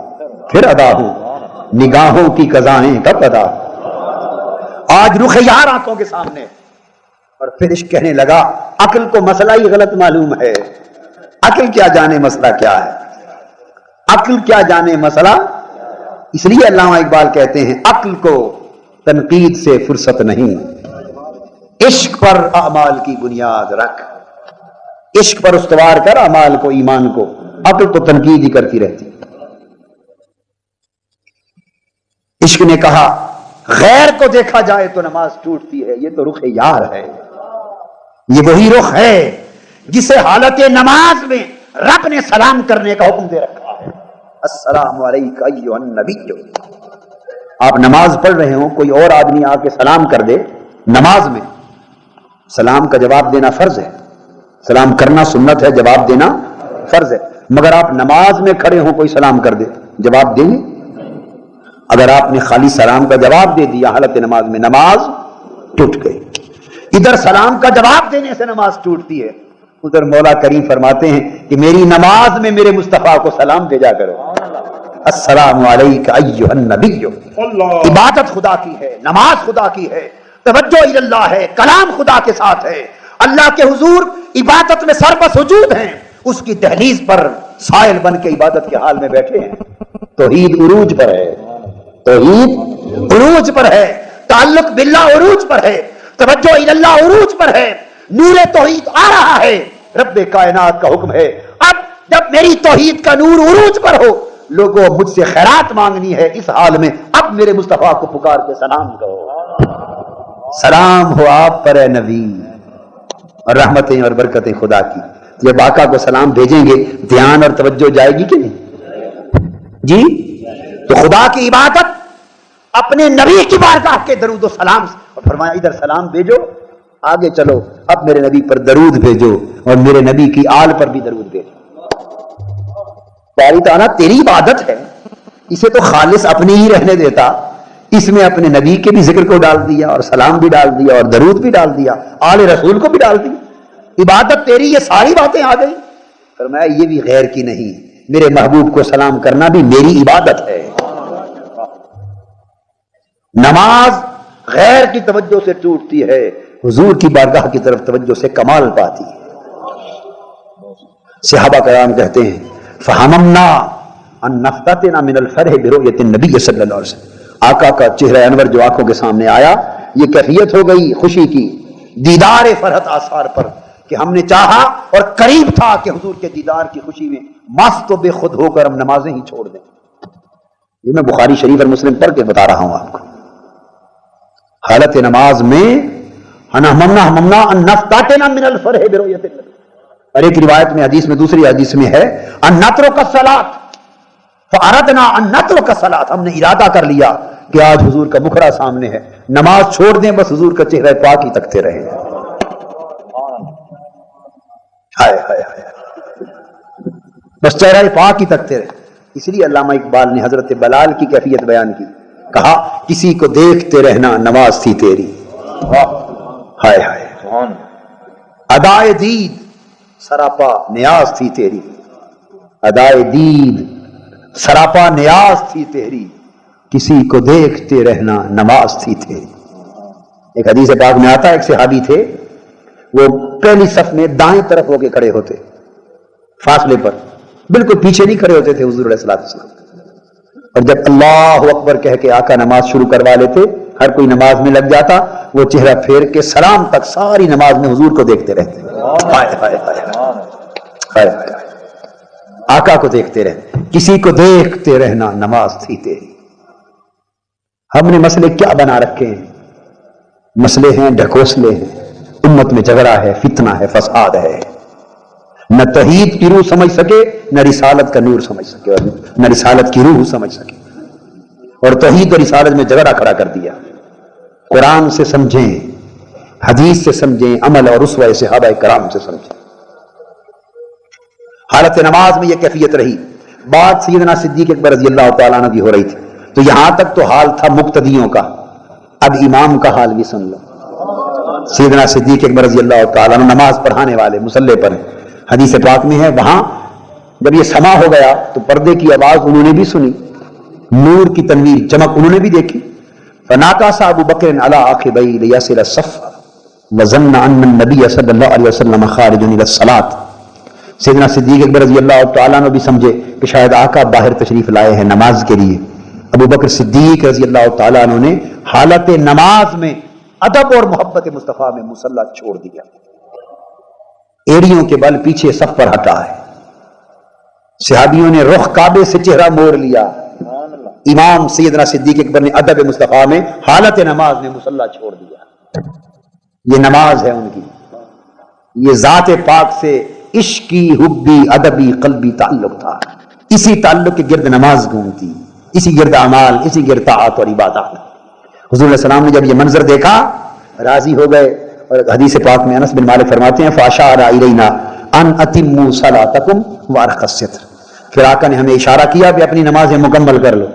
پھر ادا ہوں، نگاہوں کی قضائیں کب ادا. آج رخ یار آنکھوں کے سامنے، اور پھر عشق کہنے لگا عقل کو مسئلہ ہی غلط معلوم ہے. عقل کیا جانے مسئلہ کیا ہے، عقل کیا جانے مسئلہ. اس لیے علامہ اقبال کہتے ہیں عقل کو تنقید سے فرصت نہیں، عشق پر اعمال کی بنیاد رکھ. عشق پر استوار کر اعمال کو، ایمان کو. عقل تو تنقید ہی کرتی رہتی. عشق نے کہا غیر کو دیکھا جائے تو نماز ٹوٹتی ہے، یہ تو رخ یار ہے. یہ وہی رخ ہے جسے حالت نماز میں رب نے سلام کرنے کا حکم دے رکھا ہے. السلام علیکم ایھا النبی. آپ نماز پڑھ رہے ہوں، کوئی اور آدمی آ کے سلام کر دے، نماز میں سلام کا جواب دینا فرض ہے. سلام کرنا سنت ہے، جواب دینا فرض ہے. مگر آپ نماز میں کھڑے ہوں، کوئی سلام کر دے، جواب دیں گے؟ اگر آپ نے خالی سلام کا جواب دے دیا حالت نماز میں، نماز ٹوٹ گئی. ادھر سلام کا جواب دینے سے نماز ٹوٹتی ہے، ادھر مولا کریم فرماتے ہیں کہ میری نماز میں میرے مصطفیٰ کو سلام بھیجا کرو. السلام علیکم ایھا النبی. عبادت خدا کی ہے، نماز خدا کی ہے، توجہ اللہ ہے، کلام خدا کے ساتھ ہے. اللہ کے حضور عبادت میں سربسجود ہیں، اس کی دہلیز پر سائل بن کے عبادت کے حال میں بیٹھے ہیں. توحید عروج پر ہے، توحید عروج پر ہے، تعلق باللہ عروج پر ہے، توجہ اللہ عروج پر ہے، نور توحید آ رہا ہے. رب کائنات کا حکم ہے اب جب میری توحید کا نور عروج پر ہو، لوگوں مجھ سے خیرات مانگنی ہے اس حال میں، اب میرے مصطفیٰ کو پکار کے سلام کرو. سلام ہو آپ پر اے نبی، اور رحمتیں اور برکتیں خدا کی. جب آقا کو سلام بھیجیں گے دھیان اور توجہ جائے گی کہ نہیں جی؟ تو خدا کی عبادت اپنے نبی کی بارگاہ کے درود و سلام سے، اور فرمایا ادھر سلام بھیجو، آگے چلو اب میرے نبی پر درود بھیجو، اور میرے نبی کی آل پر بھی درود بھیجو. پیاری تعالیٰ تیری عبادت ہے، اسے تو خالص اپنی ہی رہنے دیتا، اس میں اپنے نبی کے بھی ذکر کو ڈال دیا، اور سلام بھی ڈال دیا، اور درود بھی ڈال دیا، آل رسول کو بھی ڈال دیا. عبادت تیری، یہ ساری باتیں آ گئی. فرمایا یہ بھی غیر کی نہیں، میرے محبوب کو سلام کرنا بھی میری عبادت ہے۔ نماز غیر کی توجہ سے ٹوٹتی ہے، حضور کی بارگاہ کی طرف توجہ سے کمال پاتی ہے۔ صحابہ کرام کہتے ہیں فہممنا ان نفتتنا من الفرح برؤیت النبی صلی اللہ علیہ وسلم، آقا کا چہرہ انور جو آنکھوں کے سامنے آیا، یہ کیفیت ہو گئی خوشی کی، دیدار فرحت آثار پر، کہ ہم نے چاہا اور قریب تھا کہ حضور کے دیدار کی خوشی میں مست و بے خود ہو کر ہم نمازیں ہی چھوڑ دیں۔ یہ میں بخاری شریف اور مسلم پڑھ کے بتا رہا ہوں آپ کو۔ حالت نماز میں ہممنا ان نفتتنا من الفرح برؤیت النبی، اور ایک روایت میں حدیث میں، دوسری حدیث میں ہے ان نترک الصلاۃ فاردنا ان نترک الصلاۃ، ہم نے ارادہ کر لیا کہ آج حضور کا مکھڑا سامنے ہے، نماز چھوڑ دیں، بس حضور کا چہرہ پاک ہی تکتے رہیں۔ ہائے ہائے ہائے، بس چہرہ پاک ہی تکتے رہیں۔ اس لیے علامہ اقبال نے حضرت بلال کی کیفیت بیان کی، کہا کسی کو دیکھتے رہنا نماز تھی تیری، ہائے ہائے، ادائے دید سراپا نیاز تھی تیری، ادائے دید سراپا نیاز تھی تیری، کسی کو دیکھتے رہنا نماز تھی تیری۔ ایک حدیث پاک میں آتا ہے، ایک صحابی تھے، وہ پہلی صف میں دائیں طرف ہو کے کھڑے ہوتے، فاصلے پر، بالکل پیچھے نہیں کھڑے ہوتے تھے حضور علیہ الصلوۃ والسلام، اور جب اللہ اکبر کہہ کے آقا نماز شروع کروا لیتے، ہر کوئی نماز میں لگ جاتا، وہ چہرہ پھیر کے سلام تک ساری نماز میں حضور کو دیکھتے رہتے، ہائے ہائے ہائے ہائے ہائے، آقا کو دیکھتے رہتے، کسی کو دیکھتے رہنا نماز تھی تیری۔ ہم نے مسئلے کیا بنا رکھے ہیں؟ مسئلے ہیں ڈھکوسلے ہیں، امت میں جھگڑا ہے، فتنہ ہے، فساد ہے، نہ توحید کی روح سمجھ سکے، نہ رسالت کا نور سمجھ سکے، اور نہ رسالت کی روح سمجھ سکے، اور توحید اور رسالت میں جھگڑا کھڑا کر دیا۔ قرآن سے سمجھیں، حدیث سے سمجھیں، عمل اور اسوہ صحابہ کرام سے سمجھیں۔ حالت نماز میں یہ کیفیت رہی۔ بات سیدنا صدیق اکبر رضی اللہ تعالیٰ عنہ کی ہو رہی تھی، تو یہاں تک تو حال تھا مقتدیوں کا، اب امام کا حال بھی سن لو۔ سیدنا صدیق اکبر رضی اللہ تعالیٰ عنہ نماز پڑھانے والے مصلی پر ہیں، حدیث پاک میں ہے، وہاں جب یہ سما ہو گیا تو پردے کی آواز انہوں نے بھی سنی، نور کی تنویر چمک انہوں نے بھی دیکھی۔ فناکس ابو بکر علی عقبیہ لیصل الصف وظن ان النبی صلی اللہ علیہ وسلم خارج الی الصلاۃ، سیدنا صدیق اکبر رضی اللہ تعالیٰ عنہ بھی سمجھے کہ شاید آقا باہر تشریف لائے ہیں نماز کے لیے۔ ابو بکر صدیق رضی اللہ تعالیٰ عنہ نے حالت نماز میں ادب اور محبت مصطفیٰ میں مصلی چھوڑ دیا، ایڑیوں کے بل پیچھے صف پر ہٹا ہے، صحابیوں نے رخ کعبے سے چہرہ موڑ لیا، امام سیدنا صدیق اکبر نے ادب مصطفیٰ میں حالت نماز میں مصلی چھوڑ دیا۔ یہ نماز ہے ان کی، یہ ذات پاک سے عشقی، حبی، ادبی، قلبی تعلق تھا، اسی تعلق کے گرد نماز گھومتی، اسی گرد اعمال، اسی گرد طاعت اور عبادات۔ حضور علیہ السلام نے جب یہ منظر دیکھا راضی ہو گئے، اور حدیث پاک میں انس بن مالک فرماتے ہیں فاشار الینا ان اتموا صلاتکم وارخ الستر، پھر آقا نے ہمیں اشارہ کیا کہ اپنی نمازیں مکمل کر لو،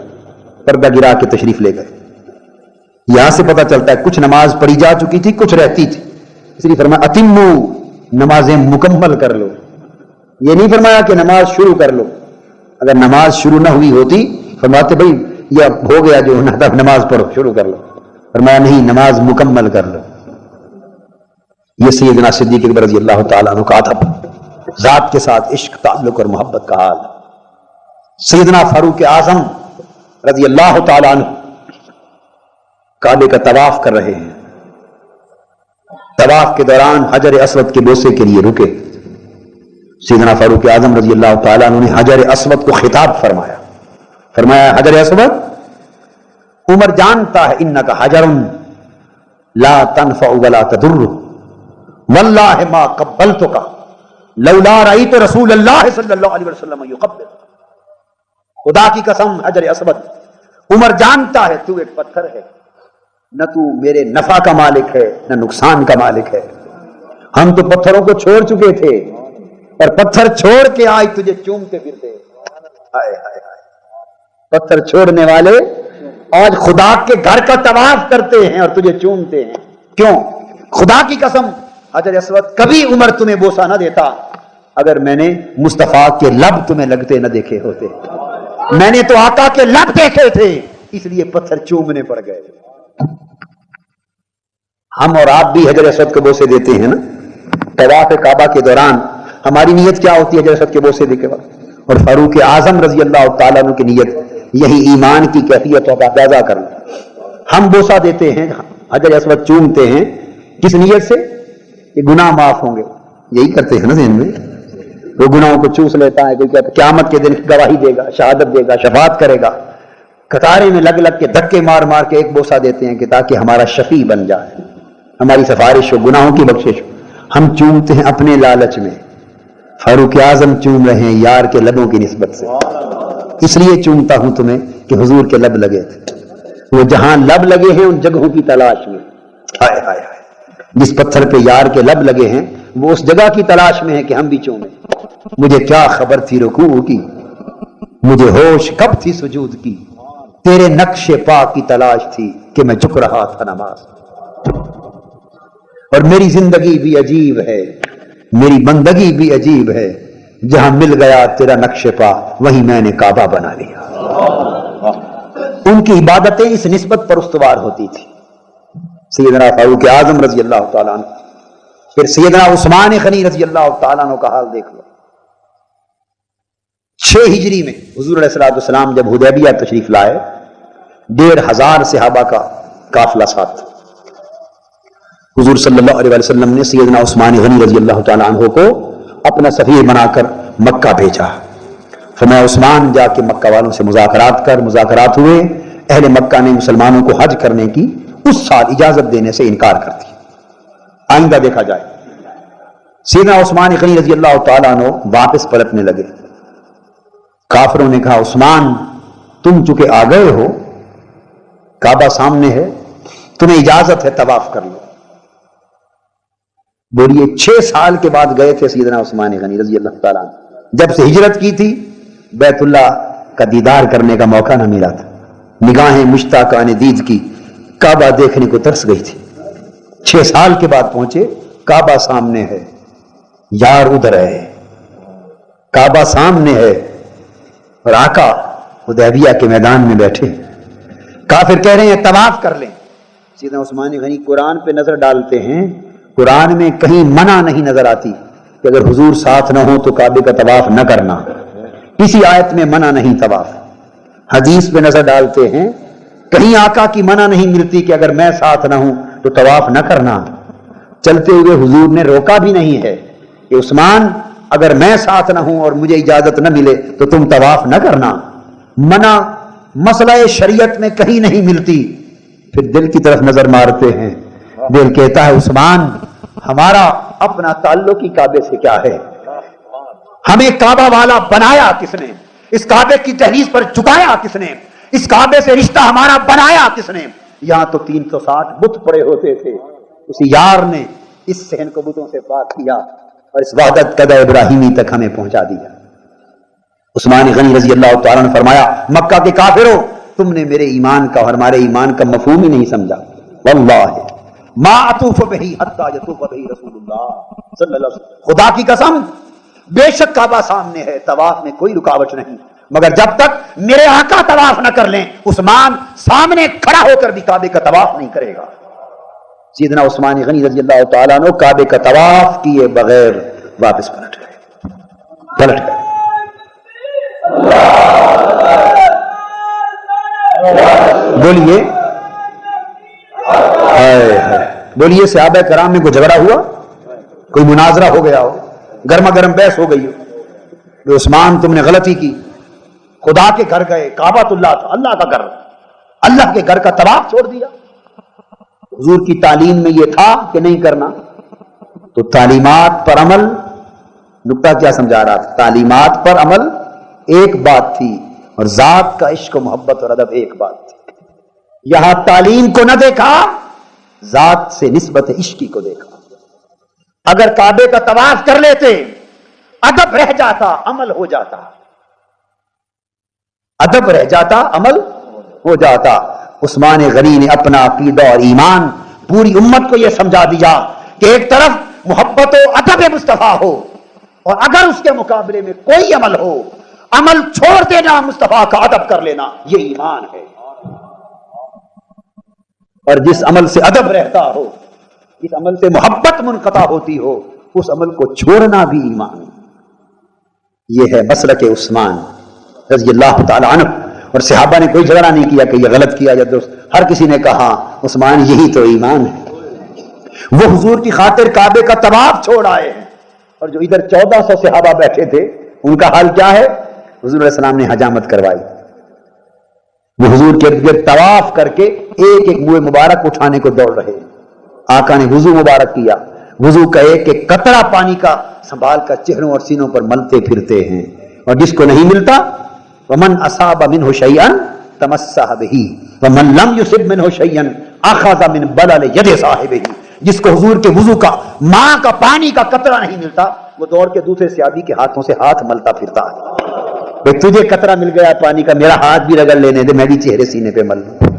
پردہ گرا کے تشریف لے گئے۔ یہاں سے پتہ چلتا ہے کچھ نماز پڑھی جا چکی تھی، کچھ رہتی تھی، اس لیے فرمایا اتموا، نمازیں مکمل کر لو، یہ نہیں فرمایا کہ نماز شروع کر لو۔ اگر نماز شروع نہ ہوئی ہوتی فرماتے بھائی یہ اب ہو گیا جو ہونا تھا، نماز پڑھو، شروع کر لو، فرمایا نہیں، نماز مکمل کر لو۔ یہ سیدنا صدیق اکبر رضی اللہ تعالیٰ عنہ کا ادب، ذات کے ساتھ عشق، تعلق اور محبت کا حال۔ سیدنا فاروق اعظم رضی اللہ تعالیٰ عنہ کعبے کا طواف کر رہے ہیں، طواف کے دوران حجر اسود کے بوسے کے لیے رکے، سیدنا فاروق اعظم رضی اللہ تعالیٰ عنہ نے حجر اسود کو خطاب فرمایا، فرمایا حجر اسود، عمر جانتا ہے انک حجر لا تنفع ولا تضر، واللہ ما قبلتک لولا رأیت رسول اللہ صلی اللہ علیہ وسلم یقبل، خدا کی قسم حجر اسود، عمر جانتا ہے تو ایک پتھر ہے، نہ تو میرے نفع کا مالک ہے نہ نقصان کا مالک ہے، ہم تو پتھروں کو چھوڑ چکے تھے اور پتھر چھوڑ کے آج تجھے چومتے پھرتے، ہائے ہائے ہائے، پتھر چھوڑنے والے آج خدا کے گھر کا طواف کرتے ہیں اور تجھے چومتے ہیں، کیوں؟ خدا کی قسم حجر اسود کبھی عمر تمہیں بوسہ نہ دیتا اگر میں نے مصطفیٰ کے لب تمہیں لگتے نہ دیکھے ہوتے. میں نے تو آقا کے لب دیکھے تھے اس لیے پتھر چومنے پڑ گئے. ہم اور آپ بھی حجر اسود کے بوسے دیتے ہیں نا. طواف کعبہ کے دوران ہماری نیت کیا ہوتی ہے حجر اسود کے بوسے دے کے وقت؟ اور فاروق اعظم رضی اللہ تعالیٰ عنہ کی نیت یہی ایمان کی کیفیتوں کا اندازہ کرنا. ہم بوسہ دیتے ہیں, حجر اسود چومتے ہیں, کس نیت سے؟ کہ گناہ معاف ہوں گے. یہی کرتے ہیں نا ذہن میں. وہ گناہوں کو چوس لیتا ہے, کوئی کہتا ہے قیامت کے دن گواہی دے گا, شہادت دے گا, شفاعت کرے گا. قطارے میں لگ لگ کے دھکے مار مار کے ایک بوسہ دیتے ہیں کہ تاکہ ہمارا شفیع بن جائے, ہماری سفارش ہو, گناہوں کی بخشش ہو. ہم چومتے ہیں اپنے لالچ میں. فاروق اعظم چوم رہے ہیں یار کے لبوں کی نسبت سے. اس لیے چومتا ہوں تمہیں کہ حضور کے لب لگے تھے. وہ جہاں لب لگے ہیں ان جگہوں کی تلاش میں, ہائے ہائے ہائے, جس پتھر پہ یار کے لب لگے ہیں وہ اس جگہ کی تلاش میں ہے کہ ہم بھی چومیں. مجھے کیا خبر تھی رکوع کی, مجھے ہوش کب تھی سجود کی, تیرے نقش پاک کی تلاش تھی کہ میں جھک رہا تھا نماز. اور میری زندگی بھی عجیب ہے, میری بندگی بھی عجیب ہے, جہاں مل گیا تیرا نقش پا وہیں میں نے کعبہ بنا لیا. ان کی عبادتیں اس نسبت پر استوار ہوتی تھی. سیدنا فاروق اعظم رضی اللہ تعالیٰ عنہ, پھر سیدنا عثمان غنی رضی اللہ تعالیٰ عنہ کا حال دیکھ لو. 6 ہجری میں حضور علیہ السلام جب حدیبیہ تشریف لائے, 1500 صحابہ کا قافلہ ساتھ. حضور صلی اللہ علیہ وسلم نے سیدنا عثمان غنی رضی اللہ تعالیٰ عنہ کو اپنا سفیر بنا کر مکہ بھیجا. فرمایا عثمان جا کے مکہ والوں سے مذاکرات ہوئے. اہل مکہ نے مسلمانوں کو حج کرنے کی اس سال اجازت دینے سے انکار کر دی, آئندہ دیکھا جائے. سیدنا عثمان غنی رضی اللہ تعالیٰ عنہ واپس پلٹنے لگے. کافروں نے کہا عثمان تم چونکہ آ گئے ہو, کعبہ سامنے ہے, تمہیں اجازت ہے طواف کر لو. بولیے 6 سال کے بعد گئے تھے سیدنا عثمان غنی رضی اللہ تعالیٰ عنہ. جب سے ہجرت کی تھی بیت اللہ کا دیدار کرنے کا موقع نہ ملا تھا. نگاہیں مشتاقان دید کی کعبہ دیکھنے کو ترس گئی تھی. 6 سال کے بعد پہنچے, کعبہ سامنے ہے, یار ادھر ہے, کعبہ سامنے ہے, اور آقا حدیبیہ کے میدان میں بیٹھے. کافر کہہ رہے ہیں طواف کر لیں. سیدنا عثمان غنی قرآن پہ نظر ڈالتے ہیں, قرآن میں کہیں منع نہیں نظر آتی کہ اگر حضور ساتھ نہ ہو تو کعبے کا طواف نہ کرنا. کسی آیت میں منع نہیں طواف. حدیث پہ نظر ڈالتے ہیں, کہیں آقا کی منع نہیں ملتی کہ اگر میں ساتھ نہ ہوں تو طواف نہ کرنا. چلتے ہوئے حضور نے روکا بھی نہیں ہے کہ عثمان اگر میں ساتھ نہ ہوں اور مجھے اجازت نہ ملے تو تم طواف نہ کرنا. منع مسئلہ شریعت میں کہیں نہیں ملتی. پھر دل کی طرف نظر مارتے ہیں, دل کہتا ہے عثمان ہمارا اپنا تعلق ہی کعبے سے کیا ہے, ہمیں کعبہ والا بنایا کس نے, اس کعبے کی دہلیز پر جھکایا کس نے, اس کعبے سے رشتہ ہمارا بنایا کس نے. یہاں تو 360 بت پڑے ہوتے تھے, اسی یار نے اس صحن کو بتوں سے پاک کیا اور اس وحدت قدہ ابراہیمی تک ہمیں پہنچا دیا. عثمان غنی رضی اللہ تعالیٰ نے فرمایا مکہ کے کافروں تم نے میرے ایمان کا اور ہمارے ایمان کا مفہوم ہی نہیں سمجھا. واللہ ما اطوف بہی حتی یطوف بہی رسول اللہ صلی اللہ علیہ وسلم, خدا کی قسم بے شک کعبہ سامنے ہے, طواف میں کوئی رکاوٹ نہیں, مگر جب تک میرے آقا طواف نہ کر لیں عثمان سامنے کھڑا ہو کر بھی کعبے کا طواف نہیں کرے گا. سیدنا عثمان غنی رضی اللہ تعالیٰ عنہ کعبے کا طواف کیے بغیر واپس پلٹ گئے. بولیے بولیے صحابہ کرام میں کوئی جھگڑا ہوا, کوئی مناظرہ ہو گیا ہو, گرما گرم بحث ہو گئی ہو, عثمان تم نے غلطی کی, خدا کے گھر گئے, کعبۃ اللہ تھا, اللہ کا گھر, اللہ کے گھر کا طواف چھوڑ دیا. حضور کی تعلیم میں یہ تھا کہ نہیں کرنا, تو تعلیمات پر عمل, نکتہ کیا سمجھا رہا تھا, تعلیمات پر عمل ایک بات تھی اور ذات کا عشق و محبت اور ادب ایک بات تھی. یہاں تعلیم کو نہ دیکھا, ذات سے نسبت عشقی کو دیکھا. اگر کعبے کا طواف کر لیتے ادب رہ جاتا, عمل ہو جاتا, ادب رہ جاتا, عمل ہو جاتا. عثمان غنی نے اپنا عقیدہ اور ایمان پوری امت کو یہ سمجھا دیا کہ ایک طرف محبت و ادب مصطفیٰ ہو, اور اگر اس کے مقابلے میں کوئی عمل ہو، عمل چھوڑ دینا، مصطفیٰ کا ادب کر لینا، یہ ایمان ہے۔ اور جس عمل سے ادب رہتا ہو، جس عمل سے محبت منقطع ہوتی ہو، اس عمل کو چھوڑنا بھی ایمان ہے۔ یہ ہے مسلک عثمان رضی اللہ تعالی عنہ۔ اور صحابہ نے کوئی جھگڑا نہیں کیا کہ یہ غلط کیا یا درست، ہر کسی نے کہا عثمان یہی تو ایمان ہے۔ وہ حضور کی خاطر کعبے کا طواف چھوڑ آئے ہیں، اور جو ادھر 1400 صحابہ بیٹھے تھے ان کا حال کیا ہے؟ حضور علیہ السلام نے حجامت کروائی، وہ حضور کے ارد گرد طواف کر کے ایک ایک منہ مبارک اٹھانے کو دوڑ رہے۔ آقا نے وضو مبارک کیا، وضو کا ایک ایک قطرہ پانی کا سنبھال کر چہروں اور سینوں پر ملتے پھرتے ہیں، اور جس کو نہیں ملتا ومن اصاب منه شيئا تمسح به ومن لم يصب منه شيئا اخذ من بلل يد صاحبه۔ جس کو حضور کے وضو کا ماں کا پانی کا قطرہ نہیں ملتا، وہ دوڑ کے دوسرے صحابی کے ہاتھوں سے ہاتھ ملتا پھرتا ہے، بھئی تجھے قطرہ مل گیا پانی کا، میرا ہاتھ بھی رگڑ لینے دے، میں بھی چہرے سینے پہ مل لوں۔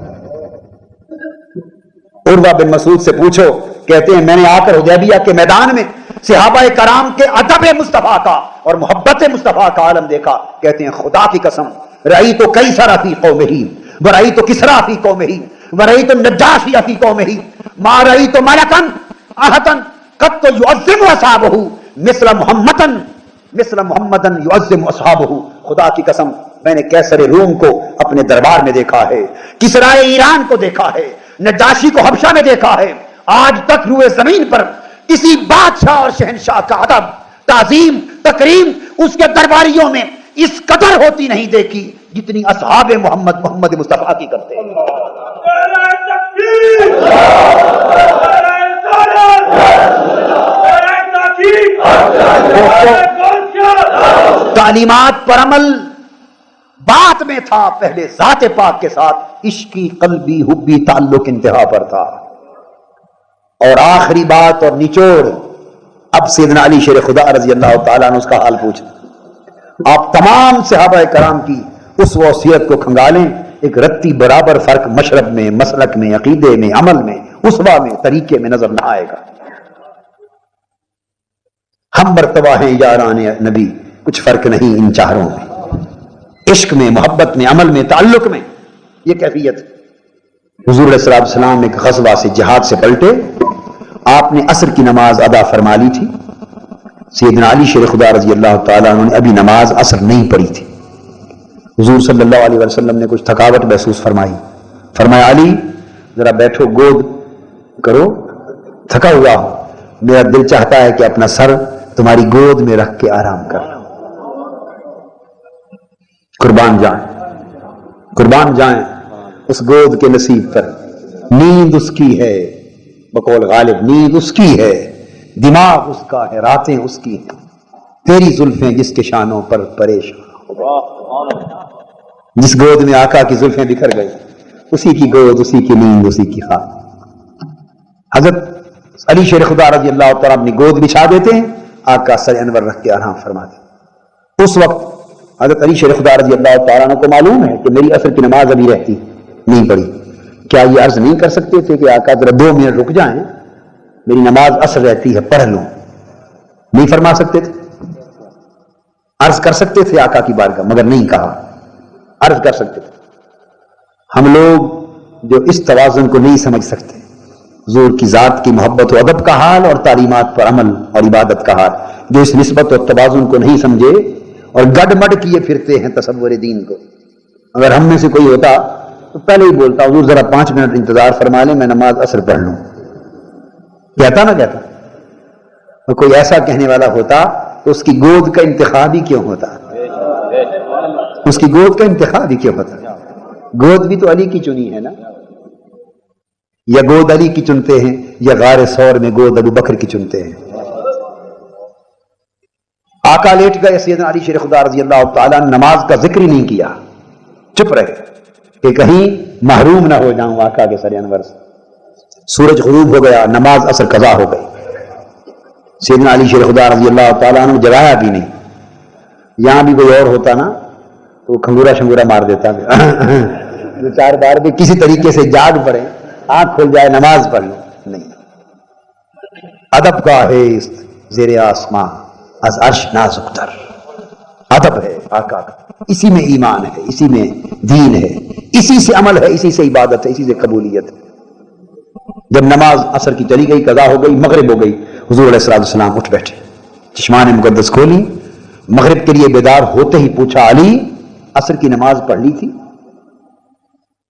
عروہ بن مسعود سے پوچھو، کہتے ہیں میں نے آ کر حدیبیہ کے میدان میں صحابہ کرام کے ادب مصطفیٰ کا اور محبت مصطفیٰ کا عالم دیکھا۔ کہتے ہیں خدا کی قسم، رأیت قیصر فی قومہ ورأیت کسریٰ فی قومہ ورأیت النجاشی فی قومہ ما رأیت ملکا احدا قط یعظم اصحابہ مثل محمدا یعظم اصحابہ۔ خدا کی قسم میں نے کیسر روم کو اپنے دربار میں دیکھا ہے، کسرائے ایران کو دیکھا ہے، نجاشی کو حبشہ میں دیکھا ہے، آج تک روئے زمین پر کسی بادشاہ اور شہنشاہ کا ادب، تعظیم، تکریم اس کے درباریوں میں اس قدر ہوتی نہیں دیکھی جتنی اصحاب محمد مصطفیٰ کی کرتے ہیں۔ تعلیمات پر عمل بات میں تھا، پہلے ذات پاک کے ساتھ عشقی قلبی حبی تعلق انتہا پر تھا، اور آخری بات اور نچوڑ اب سیدنا علی شیر خدا رضی اللہ تعالیٰ عنہ اس کا حال پوچھنا۔ آپ تمام صحابہ کرام کی اس وصیت کو کھنگالیں، ایک رتی برابر فرق مشرب میں، مسلک میں، عقیدے میں، عمل میں، اسوہ میں، طریقے میں نظر نہ آئے گا۔ ہم مرتبہ ہیں یاران نبی، کچھ فرق نہیں ان چاروں میں، عشق میں، محبت میں، عمل میں، تعلق میں، یہ کیفیت۔ حضور علیہ السلام ایک غزوہ سے، جہاد سے پلٹے، آپ نے عصر کی نماز ادا فرما لی تھی، سیدنا علی شیر خدا رضی اللہ تعالیٰ عنہ نے ابھی نماز عصر نہیں پڑھی تھی۔ حضور صلی اللہ علیہ وسلم نے کچھ تھکاوٹ محسوس فرمائی، فرمایا علی ذرا بیٹھو، گود کرو، تھکا ہوا ہو، میرا دل چاہتا ہے کہ اپنا سر تمہاری گود میں رکھ کے آرام کر لوں۔ قربان جائیں اس گود کے نصیب پر، نیند اس کی ہے، بقول غالب نیند اس کی ہے، دماغ اس کا ہے، راتیں اس کی ہیں، تیری زلفیں جس کے شانوں پر پریشان ہو گئی۔ جس گود میں آقا کی زلفیں بکھر گئی، اسی کی گود، اسی کی نیند، اسی کی خواب۔ حضرت علی شیر خدا رضی اللہ تعالیٰ اپنی گود بچھا دیتے ہیں، آقا سر انور رکھ کے آرام فرماتے۔ اس وقت حضرت علی شیر خدا رضی اللہ تعالیٰ عنہ کو معلوم ہے کہ میری عصر کی نماز ابھی رہتی نہیں پڑی، کیا یہ عرض نہیں کر سکتے تھے کہ آقا ذرا 2 منٹ رک جائیں، میری نماز عصر رہتی ہے، پڑھ لوں؟ نہیں فرما سکتے تھے؟ عرض کر سکتے تھے آقا کی بارگاہ، مگر نہیں کہا، عرض کر سکتے تھے۔ ہم لوگ جو اس توازن کو نہیں سمجھ سکتے، حضور کی ذات کی محبت و ادب کا حال اور تعلیمات پر عمل اور عبادت کا حال، جو اس نسبت اور توازن کو نہیں سمجھے اور گڈ مڈ کیے پھرتے ہیں تصور دین کو۔ اگر ہم میں سے کوئی ہوتا تو پہلے ہی بولتا حضور ذرا 5 منٹ انتظار فرما لیں، میں نماز عصر پڑھ لوں، کہتا نہ کہتا؟ اور کوئی ایسا کہنے والا ہوتا تو اس کی گود کا انتخاب ہی کیوں ہوتا؟ اس کی گود کا انتخاب ہی کیوں ہوتا؟ گود بھی تو علی کی چنی ہے نا، یا گود علی کی چنتے ہیں یا غار ثور میں گود ابو بکر کی چنتے ہیں۔ آقا لیٹ گئے، سیدنا علی شیر خدا رضی اللہ تعالیٰ نے نماز کا ذکر ہی نہیں کیا، چپ رہے کہ کہیں محروم نہ ہو جاؤں آقا کے سر انور سے۔ سورج غروب ہو گیا، نماز عصر قضا ہو گئی، سیدنا علی شیر خدا رضی اللہ تعالیٰ عنہ جگایا بھی نہیں۔ یہاں بھی کوئی اور ہوتا نا تو وہ کھنگورا شنگورا مار دیتا، 2-4 بار بھی کسی طریقے سے جاگ پڑے، آنکھ کھل جائے، نماز پڑھ لو، نہیں۔ ادب کا ہے زیر آسماں از عرش نازک تر. ادب ہے آقا کا، اسی میں ایمان ہے، اسی میں دین ہے، اسی سے عمل ہے، اسی سے عبادت ہے، اسی سے قبولیت ہے. جب نماز عصر کی چلی گئی، قضا ہو گئی، مغرب ہو گئی، حضور علیہ السلام اٹھ بیٹھے، چشمان مقدس کھولی، مغرب کے لیے بیدار ہوتے ہی پوچھا علی عصر کی نماز پڑھ لی تھی؟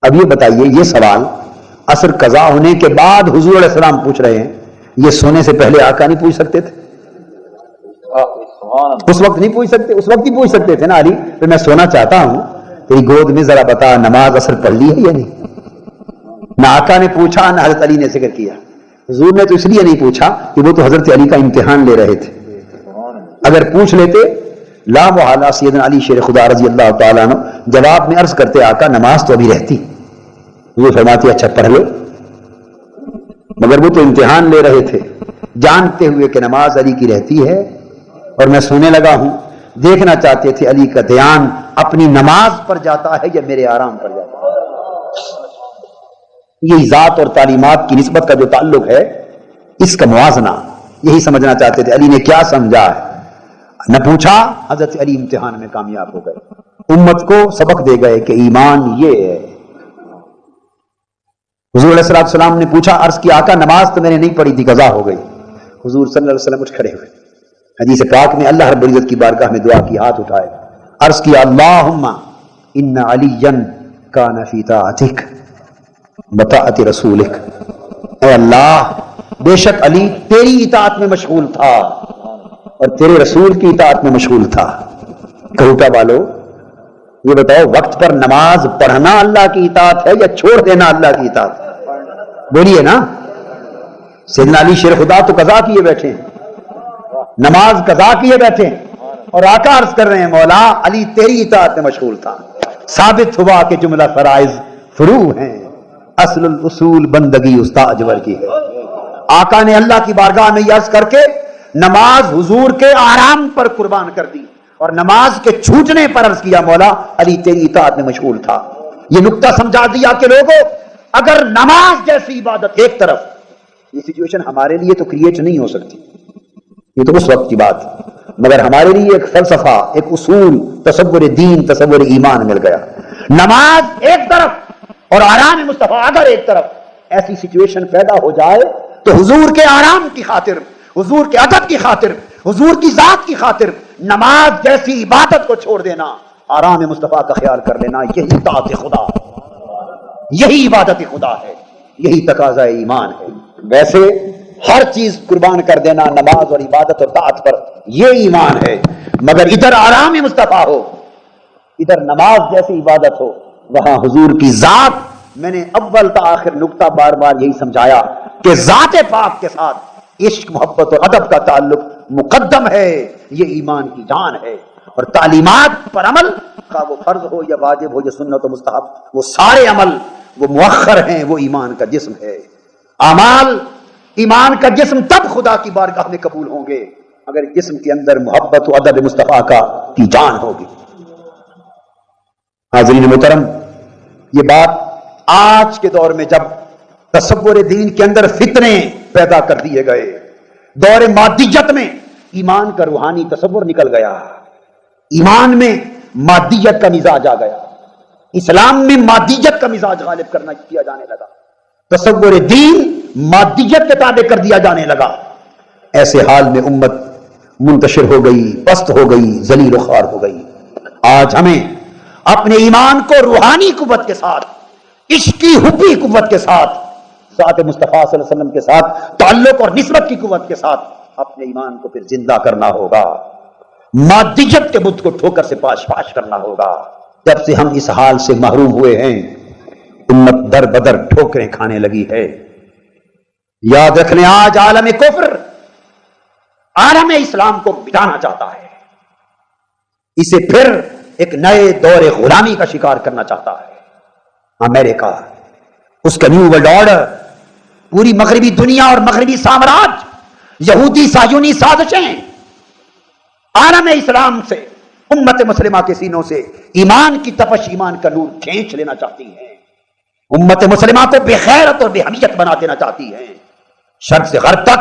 اب یہ بتائیے، یہ سوال عصر قضا ہونے کے بعد حضور علیہ السلام پوچھ رہے ہیں، یہ سونے سے پہلے آقا نہیں پوچھ سکتے تھے؟ اس وقت نہیں پوچھ سکتے؟ اس وقت ہی پوچھ سکتے تھے نا علی تو میں سونا چاہتا ہوں تیری گود میں، ذرا بتا نماز عصر پڑھ لی ہے یا نہیں؟ نہ آقا نے پوچھا نہ حضرت علی نے ذکر کیا. حضور نے تو اس لیے نہیں پوچھا کہ وہ تو حضرت علی کا امتحان لے رہے تھے. اگر پوچھ لیتے لا محالہ سیدنا علی شیر خدا رضی اللہ تعالیٰ عنہ جواب میں عرض کرتے آقا نماز تو ابھی رہتی. حضور فرماتے اچھا پڑھ لو. مگر وہ تو امتحان لے رہے تھے، جانتے ہوئے کہ نماز علی کی رہتی ہے اور میں سونے لگا ہوں. دیکھنا چاہتے تھے علی کا دھیان اپنی نماز پر جاتا ہے یا میرے آرام پر جاتا ہے. یہی ذات اور تعلیمات کی نسبت کا جو تعلق ہے، اس کا موازنہ یہی سمجھنا چاہتے تھے. علی نے کیا سمجھا ہے؟ نہ پوچھا، حضرت علی امتحان میں کامیاب ہو گئے، امت کو سبق دے گئے کہ ایمان یہ ہے. حضور علیہ السلام نے پوچھا، عرض کی آقا نماز تو میں نے نہیں پڑھی تھی، قضا ہو گئی. حضور صلی اللہ علیہ وسلم اٹھ کھڑے ہوئے، حدیث پاک میں اللہ رب العزت کی بارگاہ میں دعا کی، ہاتھ اٹھائے، عرض کیا اللہم ان علیا کان فی طاعتک بطاعت رسولک. اے اللہ بے شک علی تیری اطاعت میں مشغول تھا اور تیرے رسول کی اطاعت میں مشغول تھا. کہو کیا والو، یہ بتاؤ وقت پر نماز پڑھنا اللہ کی اطاعت ہے یا چھوڑ دینا اللہ کی اطاعت ہے؟ بولیے نا. سیدنا علی شیر خدا تو قضا کیے بیٹھے ہیں، نماز قضا کیے بیٹھے ہیں، اور آقا عرض کر رہے ہیں مولا علی تیری اطاعت میں مشغول تھا. ثابت ہوا کہ جملہ فرائض فروع ہیں، اصل الاصول بندگی استاد اجور کی ہے. آقا نے اللہ کی بارگاہ میں یہ عرض کر کے نماز حضور کے آرام پر قربان کر دی اور نماز کے چھوٹنے پر عرض کیا مولا علی تیری اطاعت میں مشغول تھا. یہ نقطہ سمجھا دیا کہ لوگوں اگر نماز جیسی عبادت ایک طرف، یہ سچویشن ہمارے لیے تو کریٹ نہیں ہو سکتی، یہ تو اس وقت کی بات، مگر ہمارے لیے ایک فلسفہ، ایک اصول، تصور دین، تصور ایمان مل گیا. نماز ایک طرف اور آرام مصطفیٰ اگر ایک طرف، ایسی سچویشن پیدا ہو جائے تو حضور کے آرام کی خاطر، حضور کے ادب کی خاطر، حضور کی ذات کی خاطر نماز جیسی عبادت کو چھوڑ دینا، آرام مصطفیٰ کا خیال کر لینا، یہی طاعت خدا ہے، یہی عبادت خدا ہے، یہی تقاضا ایمان ہے. ویسے ہر چیز قربان کر دینا نماز اور عبادت اور طاعت پر، یہ ایمان ہے. مگر ادھر آرام مصطفیٰ ہو، ادھر نماز جیسی عبادت ہو، وہاں حضور کی ذات. میں نے اول تا آخر نقطہ بار بار یہی سمجھایا کہ ذات پاک کے ساتھ عشق، محبت اور ادب کا تعلق مقدم ہے، یہ ایمان کی جان ہے. اور تعلیمات پر عمل، خواہ وہ فرض ہو یا واجب ہو یا سنت و مستحب، وہ سارے عمل وہ مؤخر ہیں، وہ ایمان کا جسم ہے. اعمال ایمان کا جسم تب خدا کی بارگاہ میں قبول ہوں گے اگر جسم کے اندر محبت و ادب مصطفیٰ کی جان ہوگی. حاضرین محترم، یہ بات آج کے دور میں جب تصور دین کے اندر فتنے پیدا کر دیے گئے، دور مادیت میں ایمان کا روحانی تصور نکل گیا، ایمان میں مادیت کا مزاج آ گیا، اسلام میں مادیت کا مزاج غالب کرنا کیا جانے لگا، تصور دین مادیت کے تابع کر دیا جانے لگا. ایسے حال میں امت منتشر ہو گئی، پست ہو گئی، ذلیل و خوار ہو گئی. آج ہمیں اپنے ایمان کو روحانی قوت کے ساتھ، عشقی حبی قوت کے ساتھ، ذات مصطفیٰ صلی اللہ علیہ وسلم کے ساتھ تعلق اور نسبت کی قوت کے ساتھ اپنے ایمان کو پھر زندہ کرنا ہوگا، مادیت کے بت کو ٹھوکر سے پاش پاش کرنا ہوگا. جب سے ہم اس حال سے محروم ہوئے ہیں، امت در بدر ٹھوکریں کھانے لگی ہے. یاد رکھنے آج عالم کفر عالم اسلام کو مٹانا چاہتا ہے، اسے پھر ایک نئے دور غلامی کا شکار کرنا چاہتا ہے. امریکہ، اس کا نیو ورلڈ آرڈر، پوری مغربی دنیا اور مغربی سامراج، یہودی صہیونی سازشیں عالم اسلام سے، امت مسلمہ کے سینوں سے ایمان کی تپش، ایمان کا نور کھینچ لینا چاہتی ہیں. امت مسلمہ کو بے غیرت اور بے حمیت بنا دینا چاہتی ہیں. شرق سے غرب تک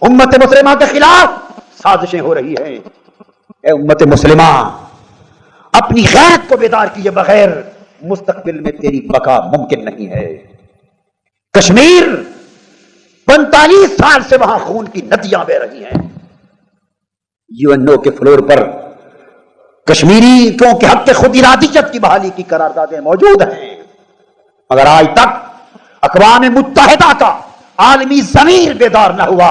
امت مسلمہ کے خلاف سازشیں ہو رہی ہیں. اے امت مسلمہ، اپنی غیرت کو بیدار کیے بغیر مستقبل میں تیری بقا ممکن نہیں ہے. کشمیر 45 سال سے وہاں خون کی ندیاں بہ رہی ہیں. UN کے فلور پر کشمیریوں کے حق خود ارادیت کی بحالی کی قراردادیں موجود ہیں، مگر آج تک اقوام متحدہ کا عالمی ضمیر بیدار نہ ہوا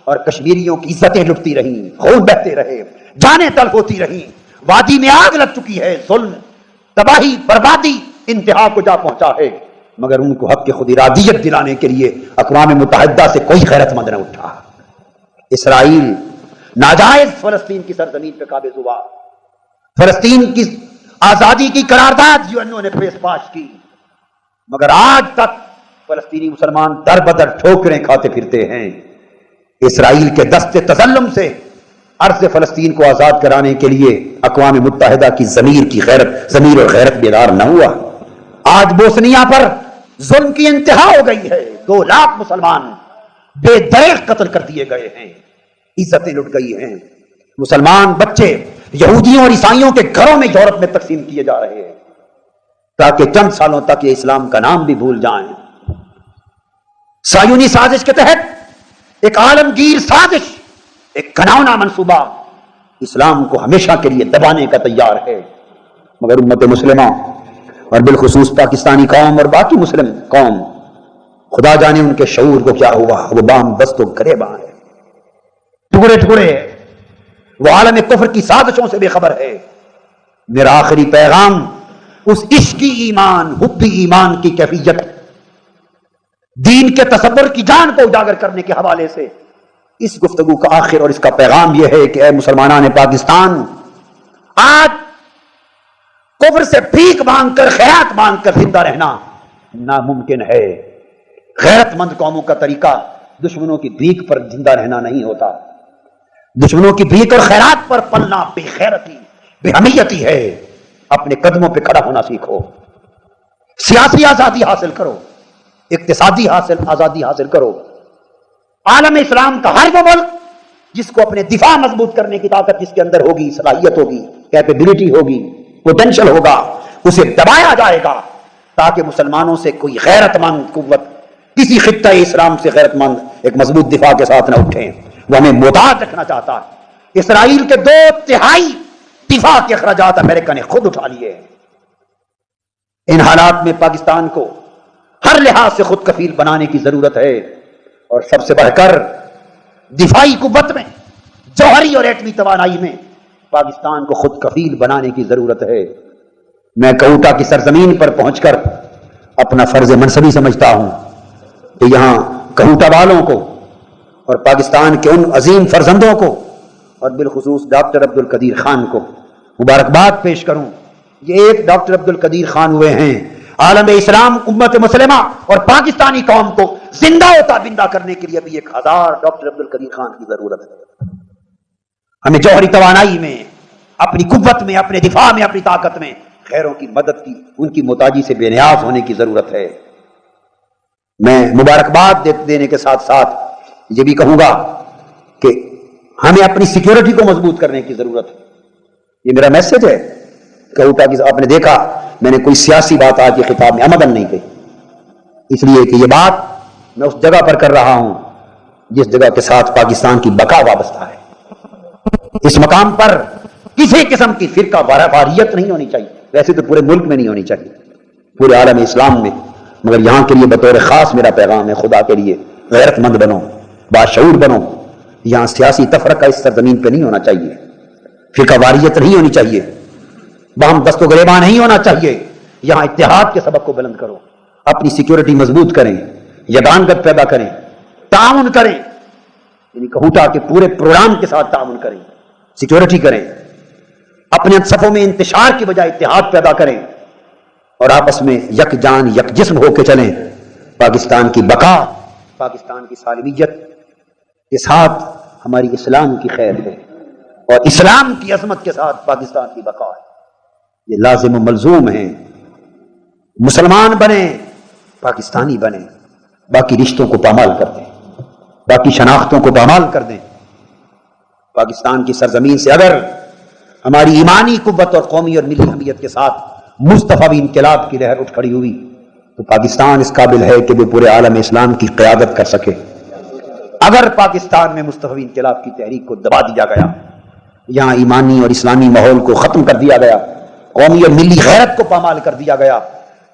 اور کشمیریوں کی عزتیں لٹتی رہیں، خون بہتے رہے، جانیں تلف ہوتی رہیں، وادی میں آگ لگ چکی ہے، ظلم، تباہی، بربادی انتہا کو جا پہنچا ہے، مگر ان کو حق خود ارادیت دلانے کے لیے اقوام متحدہ سے کوئی غیرت مند نہ اٹھا. اسرائیل ناجائز فلسطین کی سرزمین پہ قابض ہوا، فلسطین کی آزادی کی قرارداد UN نے پیش پاش کی، مگر آج تک فلسطینی مسلمان در بدر ٹھوکریں کھاتے پھرتے ہیں. اسرائیل کے دست تظلم سے ارض فلسطین کو آزاد کرانے کے لیے اقوام متحدہ کی ضمیر اور غیرت بیدار نہ ہوا. آج بوسنیا پر ظلم کی انتہا ہو گئی ہے، 2 لاکھ مسلمان بے دریغ قتل کر دیے گئے ہیں، عزتیں لٹ گئی ہیں. مسلمان بچے یہودیوں اور عیسائیوں کے گھروں میں یورپ میں تقسیم کیے جا رہے ہیں تاکہ چند سالوں تک یہ اسلام کا نام بھی بھول جائیں. صہیونی سازش کے تحت ایک عالمگیر سازش، ایک گھناؤنا منصوبہ اسلام کو ہمیشہ کے لیے دبانے کا تیار ہے. مگر امت مسلمہ اور بالخصوص پاکستانی قوم اور باقی مسلم قوم، خدا جانے ان کے شعور کو کیا ہوا، وہ بام دست و گریباں ہے، ٹکڑے ٹکڑے ہے، وہ عالم کفر کی سازشوں سے بے خبر ہے. میرا آخری پیغام اس عشقی ایمان، حبی ایمان کی کیفیت، دین کے تصور کی جان کو اجاگر کرنے کے حوالے سے اس گفتگو کا آخر اور اس کا پیغام یہ ہے کہ اے مسلمانان پاکستان، آج کفر سے بھیک مانگ کر، خیرات مانگ کر زندہ رہنا ناممکن ہے. غیرت مند قوموں کا طریقہ دشمنوں کی بھیک پر زندہ رہنا نہیں ہوتا. دشمنوں کی بھیک اور خیرات پر پلنا بے غیرتی، بے حمیتی ہے. اپنے قدموں پہ کھڑا ہونا سیکھو، سیاسی آزادی حاصل کرو، اقتصادی آزادی حاصل کرو. عالم اسلام کا ہر وہ ملک جس کو اپنے دفاع مضبوط کرنے کی طاقت جس کے اندر ہوگی، صلاحیت ہوگی، کیپیبلٹی ہوگی، پوٹینشل ہوگا، اسے دبایا جائے گا تاکہ مسلمانوں سے کوئی غیرت مند قوت کسی خطہ اسلام سے غیرت مند ایک مضبوط دفاع کے ساتھ نہ اٹھیں. وہ ہمیں محتاط رکھنا چاہتا ہے. اسرائیل کے 2/3 دفاع کے اخراجات امریکہ نے خود اٹھا لیے. ان حالات میں پاکستان کو ہر لحاظ سے خود کفیل بنانے کی ضرورت ہے، اور سب سے بڑھ کر دفاعی قوت میں، جوہری اور ایٹمی توانائی میں پاکستان کو خود کفیل بنانے کی ضرورت ہے. میں کہوٹا کی سرزمین پر پہنچ کر اپنا فرض منصبی سمجھتا ہوں کہ یہاں کہوٹا والوں کو اور پاکستان کے ان عظیم فرزندوں کو اور بالخصوص ڈاکٹر عبد القدیر خان کو مبارکباد پیش کروں. یہ ایک ڈاکٹر عبد القدیر خان ہوئے ہیں، عالم اسلام، امت مسلمہ اور پاکستانی قوم کو زندہ و تابندہ کرنے کے لیے ابھی 1000 ڈاکٹر عبد القدیر خان کی ضرورت ہے. ہمیں جوہری توانائی میں، اپنی قوت میں، اپنے دفاع میں، اپنی طاقت میں غیروں کی مدد کی، ان کی محتاجی سے بے نیاز ہونے کی ضرورت ہے. میں مبارکباد دینے کے ساتھ ساتھ یہ بھی کہوں گا کہ ہمیں اپنی سیکیورٹی کو مضبوط کرنے کی ضرورت ہے. یہ میرا میسج ہے. کہوٹا کی آپ نے دیکھا میں نے کوئی سیاسی بات آج کے خطاب میں عمدن نہیں کہی، اس لیے کہ یہ بات میں اس جگہ پر کر رہا ہوں جس جگہ کے ساتھ پاکستان کی بقا وابستہ ہے. اس مقام پر کسی قسم کی فرقہ واریت نہیں ہونی چاہیے. ویسے تو پورے ملک میں نہیں ہونی چاہیے، پورے عالم اسلام میں، مگر یہاں کے لیے بطور خاص میرا پیغام ہے، خدا کے لیے غیرت مند بنو، باشعور بنو. یہاں سیاسی تفرقہ اس سرزمین پہ نہیں ہونا چاہیے، فرقہ واریت نہیں ہونی چاہیے، باہم دست و گریباں نہیں ہونا چاہیے. یہاں اتحاد کے سبق کو بلند کرو، اپنی سیکیورٹی مضبوط کریں، یگانگت پیدا کریں، تعاون کریں. یعنی کہوٹا کے پورے پروگرام کے ساتھ تعاون کریں، سیکیورٹی کریں، اپنے صفوں میں انتشار کی بجائے اتحاد پیدا کریں اور آپس میں یک جان یک جسم ہو کے چلیں. پاکستان کی بقا، پاکستان کی سالمیت کے ساتھ ہماری اسلام کی خیر ہے اور اسلام کی عظمت کے ساتھ پاکستان کی بقا ہے. یہ لازم و ملزوم ہیں. مسلمان بنیں، پاکستانی بنیں، باقی رشتوں کو پامال کر دیں، باقی شناختوں کو پامال کر دیں. پاکستان کی سرزمین سے اگر ہماری ایمانی قوت اور قومی اور ملی حمیت کے ساتھ مصطفی انقلاب کی لہر اٹھ کھڑی ہوئی تو پاکستان اس قابل ہے کہ وہ پورے عالم اسلام کی قیادت کر سکے۔ اگر پاکستان میں مصطفی انقلاب کی تحریک کو دبا دیا گیا، یہاں ایمانی اور اسلامی ماحول کو ختم کر دیا گیا، قومی اور ملی غیرت کو پامال کر دیا گیا،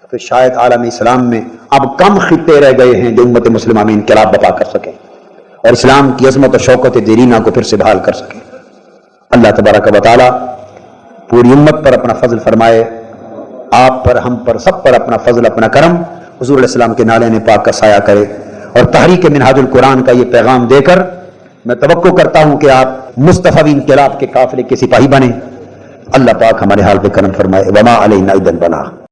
تو پھر شاید عالم اسلام میں اب کم خطے رہ گئے ہیں جو امت مسلمہ میں انقلاب برپا کر سکے اور اسلام کی عظمت اور شوکت دیرینہ کو پھر سے بحال کر سکے۔ اللہ تبارک و تعالی پوری امت پر اپنا فضل فرمائے، آپ پر، ہم پر، سب پر اپنا فضل، اپنا کرم حضور علیہ السلام کے نالے پاک کا سایہ کرے، اور تحریک منہاج القرآن کا یہ پیغام دے کر میں توقع کرتا ہوں کہ آپ مصطفی انقلاب کے قافلے کے سپاہی بنیں۔ اللہ پاک ہمارے حال پہ کرم فرمائے۔ وما علینا الا البلاغ۔